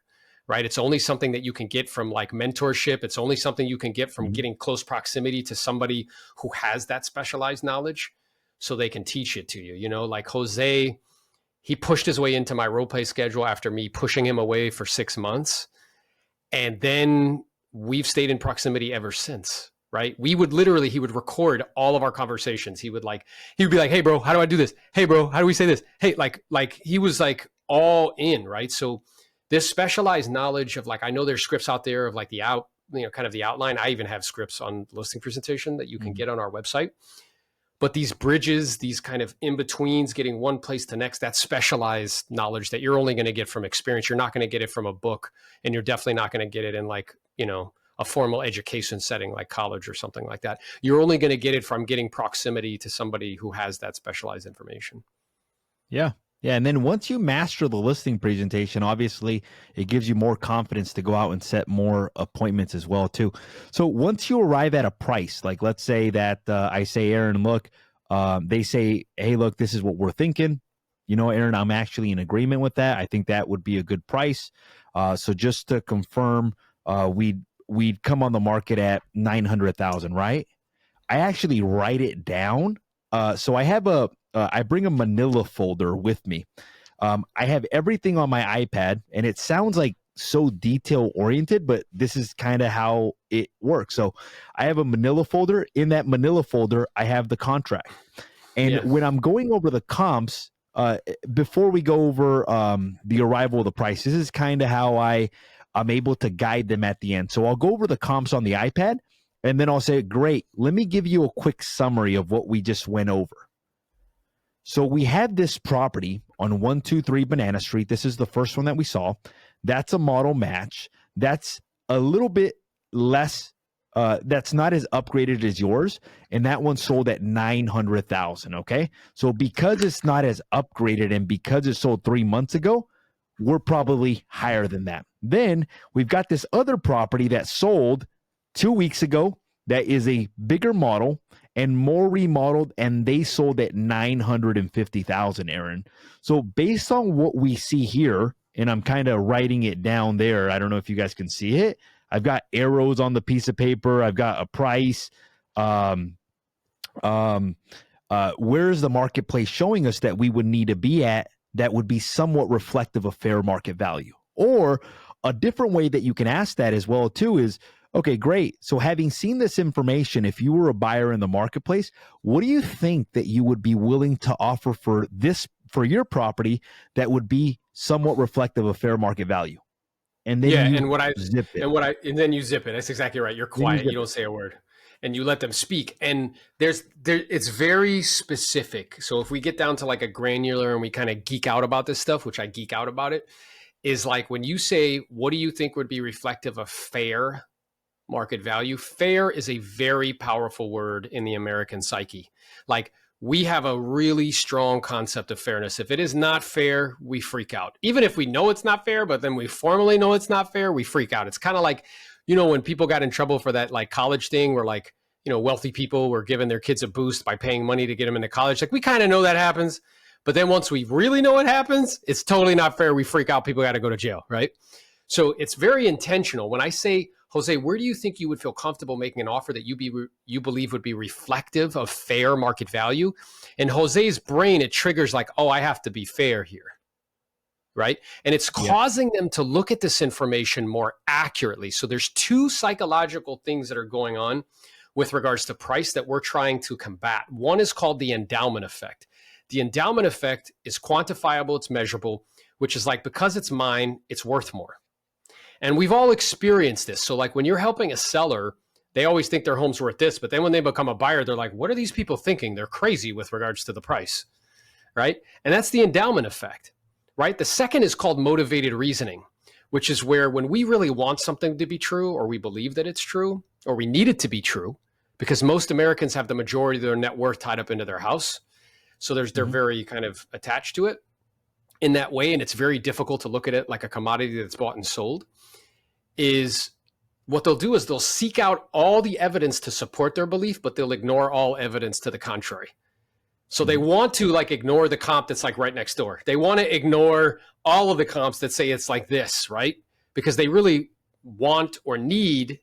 S2: right? It's only something that you can get from like mentorship. It's only something you can get from getting close proximity to somebody who has that specialized knowledge, so they can teach it to you. Like Jose, he pushed his way into my role play schedule after me pushing him away for 6 months. And then we've stayed in proximity ever since, right? He would record all of our conversations. He would be like, hey bro, how do I do this? Hey bro, how do we say this? Hey, like he was like all in, right? So this specialized knowledge of I know there's scripts out there of like kind of the outline. I even have scripts on listing presentation that you can get on our website. But these bridges, these kind of in-betweens, getting one place to next, that specialized knowledge that you're only going to get from experience. You're not going to get it from a book, and you're definitely not going to get it in a formal education setting like college or something like that. You're only going to get it from getting proximity to somebody who has that specialized information.
S1: Yeah. Yeah. And then once you master the listing presentation, obviously it gives you more confidence to go out and set more appointments as well, too. So once you arrive at a price, like let's say that I say, Aaron, look, they say, hey, look, this is what we're thinking. Aaron, I'm actually in agreement with that. I think that would be a good price. So just to confirm, we'd come on the market at 900,000, right? I actually write it down. So I have I bring a manila folder with me. I have everything on my iPad, and it sounds like so detail oriented, but this is kind of how it works. So I have a manila folder. In that manila folder, I have the contract. And when I'm going over the comps, before we go over the arrival of the price, this is kind of how I'm able to guide them at the end. So I'll go over the comps on the iPad, and then I'll say, great, let me give you a quick summary of what we just went over. So we have this property on 123 Banana Street. This is the first one that we saw. That's a model match. That's a little bit less. That's not as upgraded as yours. And that one sold at 900,000. Okay. So because it's not as upgraded and because it sold 3 months ago, we're probably higher than that. Then we've got this other property that sold 2 weeks ago. That is a bigger model and more remodeled, and they sold at 950,000, Aaron. So based on what we see here, and I'm kind of writing it down there. I don't know if you guys can see it. I've got arrows on the piece of paper. I've got a price. um, um, where is the marketplace showing us that we would need to be at that would be somewhat reflective of fair market value? Or a different way that you can ask that as well too is, okay, great. So having seen this information, if you were a buyer in the marketplace, what do you think that you would be willing to offer for this, for your property, that would be somewhat reflective of fair market value? And then
S2: Yeah,
S1: you
S2: and what I
S1: zip it.
S2: and then you zip it. That's exactly right. You're
S1: Then you
S2: quiet. You
S1: zip
S2: don't
S1: it.
S2: say a word, and you let them speak. And it's very specific. So if we get down to like a granular and we kind of geek out about this stuff, which I geek out about it, is like when you say, "What do you think would be reflective of fair market value?" Fair is a very powerful word in the American psyche. Like we have a really strong concept of fairness. If it is not fair, we freak out. Even if we know it's not fair, but then we formally know it's not fair, we freak out. It's kind of like, when people got in trouble for that like college thing where like, wealthy people were giving their kids a boost by paying money to get them into college. Like we kind of know that happens. But then once we really know it happens, it's totally not fair. We freak out. People got to go to jail, right? So it's very intentional. When I say, Jose, where do you think you would feel comfortable making an offer that you believe would be reflective of fair market value? In Jose's brain, it triggers like, oh, I have to be fair here, right? And it's causing them to look at this information more accurately. So there's two psychological things that are going on with regards to price that we're trying to combat. One is called the endowment effect. The endowment effect is quantifiable, it's measurable, which is like, because it's mine, it's worth more. And we've all experienced this. So like when you're helping a seller, they always think their home's worth this, but then when they become a buyer, they're like, what are these people thinking? They're crazy with regards to the price, right? And that's the endowment effect, right? The second is called motivated reasoning, which is where when we really want something to be true, or we believe that it's true, or we need it to be true, because most Americans have the majority of their net worth tied up into their house. So they're very kind of attached to it in that way. And it's very difficult to look at it like a commodity that's bought and sold. Is what they'll do is they'll seek out all the evidence to support their belief, but they'll ignore all evidence to the contrary. So they want to like ignore the comp that's like right next door. They want to ignore all of the comps that say it's like this, right? Because they really want or need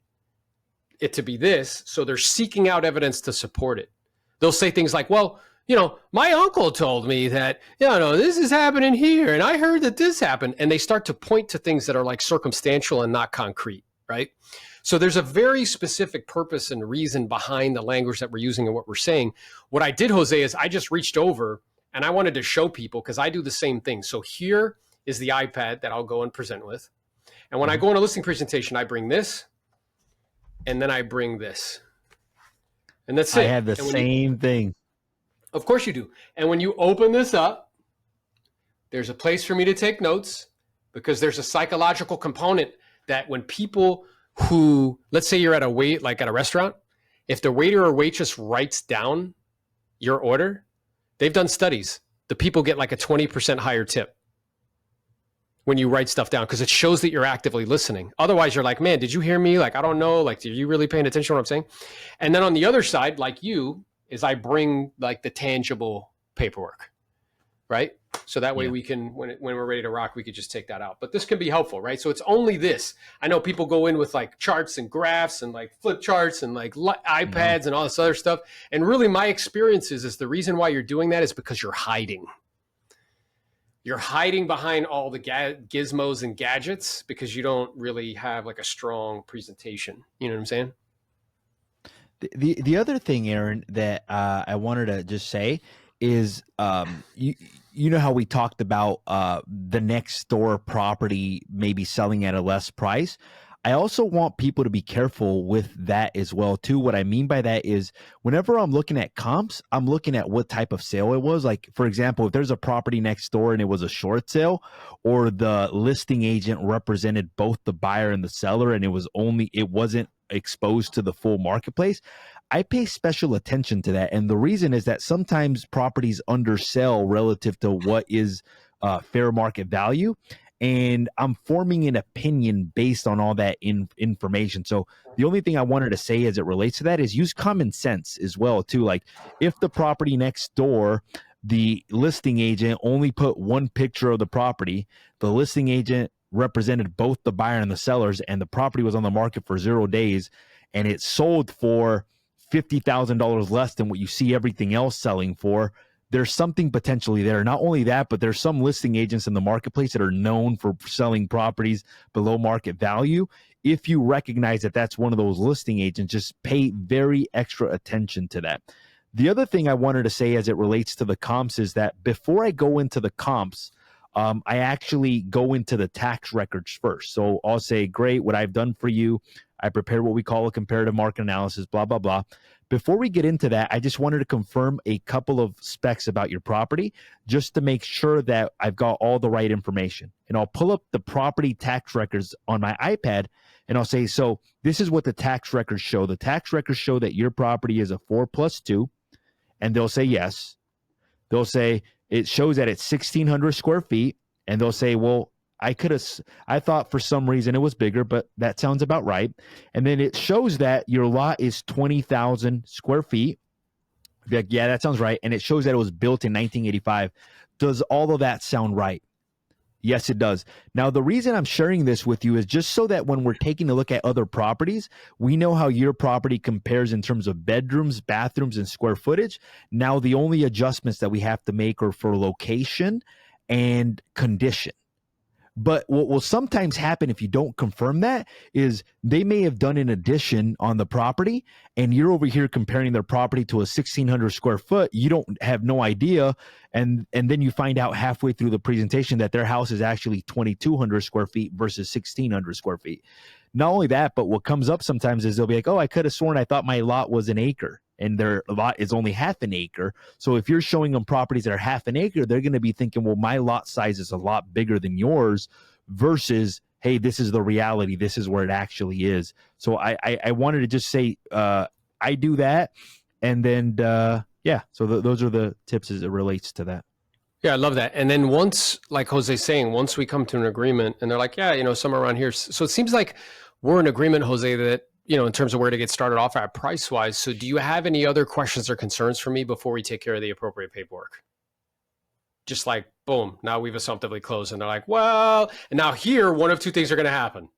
S2: it to be this. So they're seeking out evidence to support it. They'll say things like, well, my uncle told me that, this is happening here. And I heard that this happened. And they start to point to things that are like circumstantial and not concrete, right? So there's a very specific purpose and reason behind the language that we're using and what we're saying. What I did, Jose, is I just reached over and I wanted to show people because I do the same thing. So here is the iPad that I'll go and present with. And when I go on a listing presentation, I bring this and then I bring this. And that's it.
S1: I have the same thing.
S2: Of course you do. And when you open this up, there's a place for me to take notes because there's a psychological component that when people who, let's say you're at at a restaurant, if the waiter or waitress writes down your order, they've done studies. The people get like a 20% higher tip when you write stuff down because it shows that you're actively listening. Otherwise, you're like, man, did you hear me? Like, I don't know. Like, are you really paying attention to what I'm saying? And then on the other side, like you, is I bring like the tangible paperwork, right? So that way we can, when we're ready to rock, we could just take that out. But this can be helpful, right? So it's only this. I know people go in with like charts and graphs and like flip charts and like iPads and all this other stuff. And really my experience is the reason why you're doing that is because you're hiding. You're hiding behind all the gizmos and gadgets because you don't really have like a strong presentation. You know what I'm saying?
S1: The other thing, Aaron, that I wanted to just say is you know how we talked about the next door property maybe selling at a less price. I also want people to be careful with that as well too. What I mean by that is whenever I'm looking at comps, I'm looking at what type of sale it was. Like, for example, if there's a property next door and it was a short sale, or the listing agent represented both the buyer and the seller and it wasn't exposed to the full marketplace, I pay special attention to that. And the reason is that sometimes properties undersell relative to what is fair market value. And I'm forming an opinion based on all that information. So the only thing I wanted to say as it relates to that is use common sense as well too. Like if the property next door, the listing agent only put one picture of the property, the listing agent represented both the buyer and the sellers, and the property was on the market for 0 days and it sold for $50,000 less than what you see everything else selling for, there's something potentially there. Not only that, but there's some listing agents in the marketplace that are known for selling properties below market value. If you recognize that that's one of those listing agents, just pay very extra attention to that. The other thing I wanted to say as it relates to the comps is that before I go into the comps, I actually go into the tax records first. So I'll say, great, what I've done for you, I prepared what we call a comparative market analysis, blah, blah, blah. Before we get into that, I just wanted to confirm a couple of specs about your property just to make sure that I've got all the right information. And I'll pull up the property tax records on my iPad and I'll say, so this is what the tax records show. The tax records show that your property is a 4+2, and they'll say yes. They'll say it shows that it's 1,600 square feet, and they'll say, well, I thought for some reason it was bigger, but that sounds about right. And then it shows that your lot is 20,000 square feet. Like, yeah, that sounds right. And it shows that it was built in 1985. Does all of that sound right? Yes, it does. Now, the reason I'm sharing this with you is just so that when we're taking a look at other properties, we know how your property compares in terms of bedrooms, bathrooms, and square footage. Now, the only adjustments that we have to make are for location and condition. But what will sometimes happen if you don't confirm that is they may have done an addition on the property, and you're over here comparing their property to a 1,600 square foot. You don't have no idea. And then you find out halfway through the presentation that their house is actually 2,200 square feet versus 1,600 square feet. Not only that, but what comes up sometimes is they'll be like, oh, I could have sworn I thought my lot was an acre, and their lot is only half an acre. So if you're showing them properties that are half an acre, they're going to be thinking, well, my lot size is a lot bigger than yours, versus, hey, this is the reality. This is where it actually is. So I wanted to just say I do that. And then, yeah, so those are the tips as it relates to that.
S2: Yeah, I love that. And then once, like Jose's saying, once we come to an agreement and they're like, yeah, somewhere around here. So it seems like we're in agreement, Jose, that, in terms of where to get started off at price-wise. So do you have any other questions or concerns for me before we take care of the appropriate paperwork? Just like, boom, now we've assumptively closed. And they're like, well, and now here, one of two things are going to happen.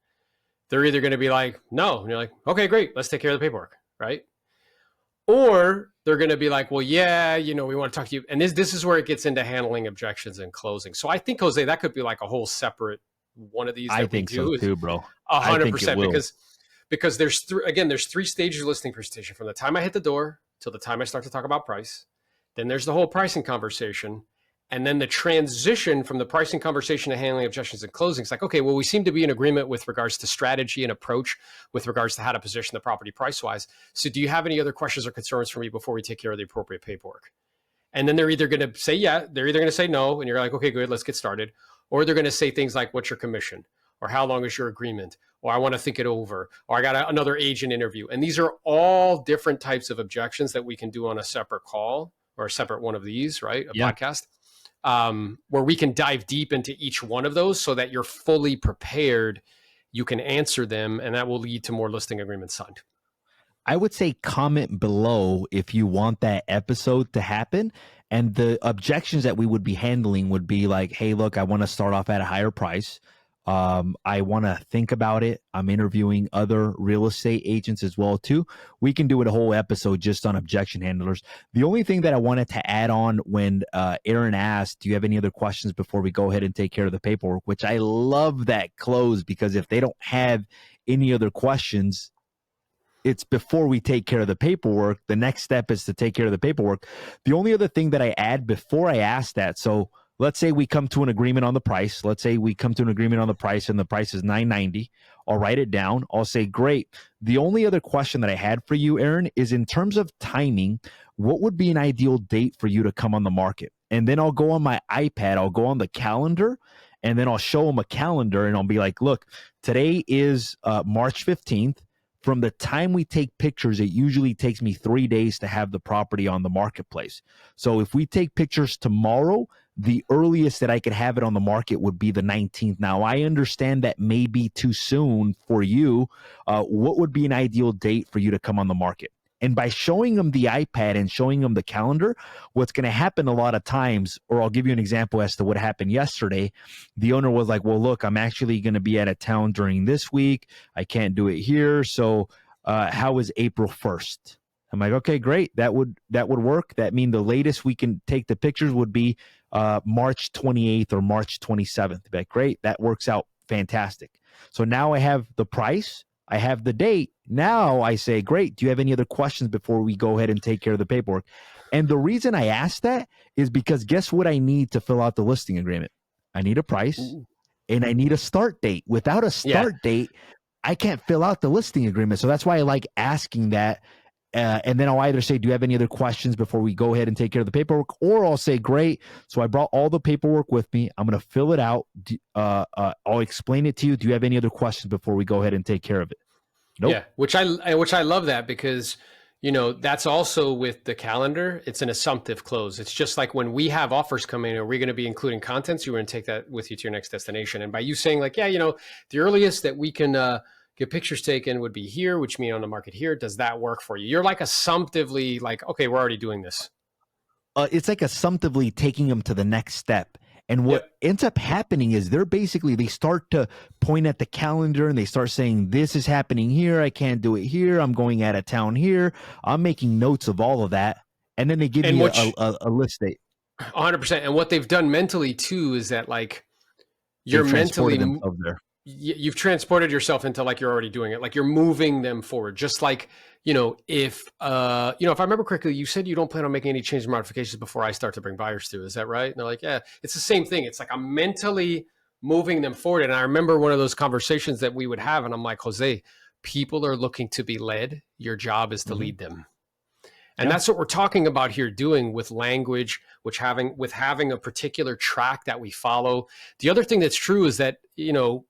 S2: They're either going to be like, no. And you're like, okay, great. Let's take care of the paperwork, right? Or they're going to be like, well, yeah, we want to talk to you. And this is where it gets into handling objections and closing. So I think, Jose, that could be like a whole separate one of these.
S1: I think so too, bro.
S2: 100%. Because there's three stages of listing presentation, from the time I hit the door till the time I start to talk about price. Then there's the whole pricing conversation. And then the transition from the pricing conversation to handling objections and closing. It's like, okay, well, we seem to be in agreement with regards to strategy and approach with regards to how to position the property price-wise. So do you have any other questions or concerns for me before we take care of the appropriate paperwork? And then they're either going to say, yeah, they're either going to say no, and you're like, okay, good, let's get started. Or they're going to say things like, what's your commission? Or how long is your agreement? Or I want to think it over. Or I got another agent interview. And these are all different types of objections that we can do on a separate call or a separate one of these, right? A podcast. Where we can dive deep into each one of those so that you're fully prepared. You can answer them, and that will lead to more listing agreements signed.
S1: I would say comment below if you want that episode to happen. And the objections that we would be handling would be like, hey, look, I want to start off at a higher price. I want to think about it. I'm interviewing other real estate agents as well too. We can do a whole episode just on objection handlers. The only thing that I wanted to add on when Aaron asked, do you have any other questions before we go ahead and take care of the paperwork, which I love that close, because if they don't have any other questions, it's before we take care of the paperwork. The next step is to take care of the paperwork. The only other thing that I add before I ask that, so let's say we come to an agreement on the price. Let's say we come to an agreement on the price and the price is $990. I'll write it down. I'll say, great. The only other question that I had for you, Aaron, is in terms of timing, what would be an ideal date for you to come on the market? And then I'll go on my iPad, I'll go on the calendar, and then I'll show them a calendar and I'll be like, look, today is March 15th. From the time we take pictures, it usually takes me 3 days to have the property on the marketplace. So if we take pictures tomorrow, the earliest that I could have it on the market would be the 19th. Now, I understand that may be too soon for you. What would be an ideal date for you to come on the market? And by showing them the iPad and showing them the calendar, what's going to happen a lot of times, or I'll give you an example as to what happened yesterday. The owner was like, well, look, I'm actually going to be out of town during this week. I can't do it here. So how is April 1st? I'm like, okay, great. That would work. That mean the latest we can take the pictures would be March 28th or March 27th. Like, great. That works out fantastic. So now I have the price. I have the date. Now I say, great. Do you have any other questions before we go ahead and take care of the paperwork? And the reason I ask that is because guess what I need to fill out the listing agreement? I need a price and I need a start date. Without a
S2: Yeah.
S1: start date, I can't fill out the listing agreement. So that's why I like asking that. And then I'll either say, do you have any other questions before we go ahead and take care of the paperwork? Or I'll say, great. So I brought all the paperwork with me. I'm going to fill it out. I'll explain it to you. Do you have any other questions before we go ahead and take care of it? Nope.
S2: Yeah, which I love that because, you know, that's also with the calendar. It's an assumptive close. It's just like when we have offers coming, are we going to be including contents? You're going to take that with you to your next destination. And by you saying like, yeah, you know, the earliest that we can get pictures taken would be here, which means on the market here. Does that work for you? You're like assumptively like, okay, we're already doing this.
S1: It's like assumptively taking them to the next step. And what ends up happening is they start to point at the calendar and they start saying, this is happening here. I can't do it here. I'm going out of town here. I'm making notes of all of that. And then they give you a list date.
S2: 100%. And what they've done mentally too is that like you're mentally you've transported yourself into like you're already doing it. Like you're moving them forward. Just like, you know, if if I remember correctly, you said you don't plan on making any changes or modifications before I start to bring buyers through. Is that right? And they're like, yeah, it's the same thing. It's like I'm mentally moving them forward. And I remember one of those conversations that we would have. And I'm like, Jose, people are looking to be led. Your job is to lead them. And that's what we're talking about here, doing with language, with having a particular track that we follow. The other thing that's true is that, you know,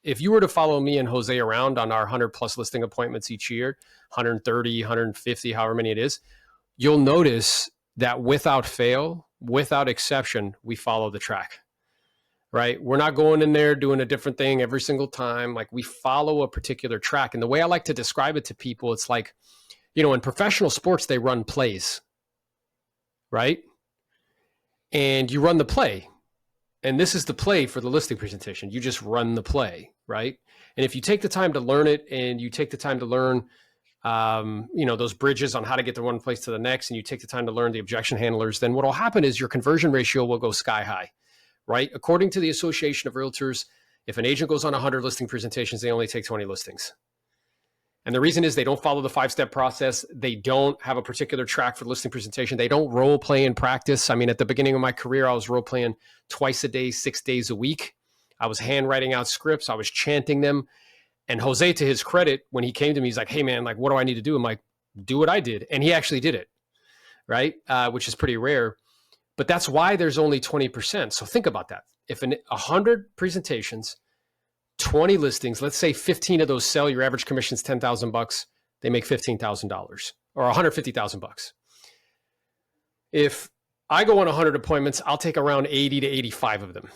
S2: if you were to follow me and Jose around on our 100 plus listing appointments each year, 130, 150, however many it is, you'll notice that without fail, without exception, we follow the track, right? We're not going in there doing a different thing every single time. Like we follow a particular track. And the way I like to describe it to people, it's like, you know, in professional sports, they run plays, right? And you run the play. And this is the play for the listing presentation. You just run the play, right? And if you take the time to learn it and you take the time to learn, you know, those bridges on how to get to one place to the next, and you take the time to learn the objection handlers, then what will happen is your conversion ratio will go sky high, right? According to the Association of Realtors, if an agent goes on 100 listing presentations, they only take 20 listings. And the reason is they don't follow the 5-step process. They don't have a particular track for the listing presentation. They don't role play in practice. I mean, at the beginning of my career, I was role playing twice a day, 6 days a week. I was handwriting out scripts. I was chanting them. And Jose, to his credit, when he came to me, he's like, hey man, like, what do I need to do? I'm like, do what I did. And he actually did it, right? Which is pretty rare. But that's why there's only 20%. So think about that. If 100 presentations, 20 listings, let's say 15 of those sell, your average commission is $10,000. They make $15,000 or $150,000. If I go on 100 appointments, I'll take around 80 to 85 of them.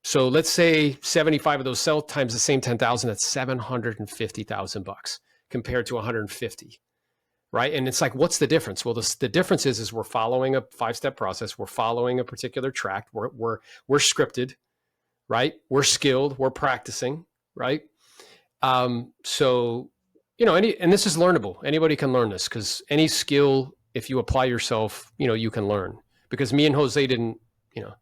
S2: So let's say 75 of those sell times the same 10,000, that's $750,000 compared to 150, right? And it's like, what's the difference? Well, the difference is we're following a 5-step process. We're following a particular track. We're scripted, right? We're skilled, we're practicing, right? So, you know, and this is learnable. Anybody can learn this because any skill, if you apply yourself, you know, you can learn. Because me and Jose didn't, you know,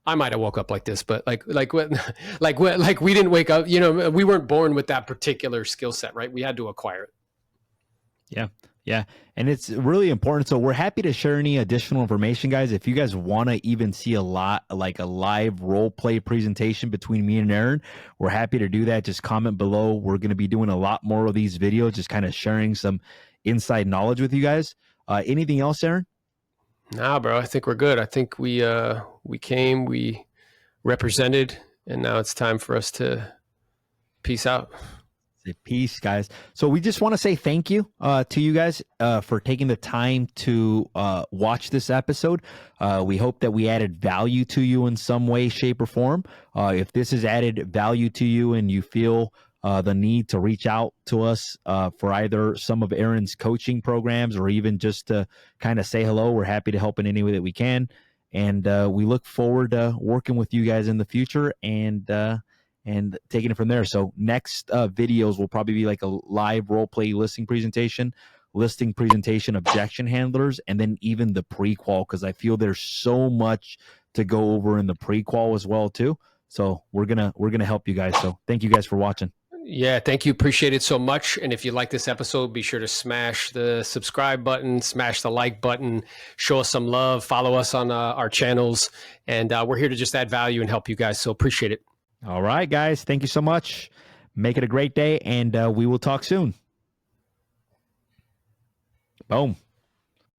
S2: I might have woke up like this, but like we didn't wake up, you know, we weren't born with that particular skill set, right? We had to acquire it.
S1: Yeah. Yeah. And it's really important. So we're happy to share any additional information, guys. If you guys want to even see a live role play presentation between me and Aaron, we're happy to do that. Just comment below. We're going to be doing a lot more of these videos, just kind of sharing some inside knowledge with you guys. Anything else, Aaron?
S2: Nah, bro, I think we're good. I think we came, we represented, and now it's time for us to peace out.
S1: Peace, guys. So we just want to say thank you to you guys for taking the time to watch this episode. We hope that we added value to you in some way, shape, or form. If this has added value to you and you feel the need to reach out to us for either some of Aaron's coaching programs or even just to kind of say hello, we're happy to help in any way that we can. And we look forward to working with you guys in the future and taking it from there. So next videos will probably be like a live role play listing presentation. listing presentation, objection handlers, and then even the pre-qual, because I feel there's so much to go over in the pre-qual as well too. So we're gonna help you guys. So thank you guys for watching.
S2: Yeah, thank you. Appreciate it so much. And if you like this episode, be sure to smash the subscribe button, smash the like button, show us some love, follow us on our channels. And we're here to just add value and help you guys. So appreciate it.
S1: All right, guys. Thank you so much. Make it a great day, and we will talk soon. Boom.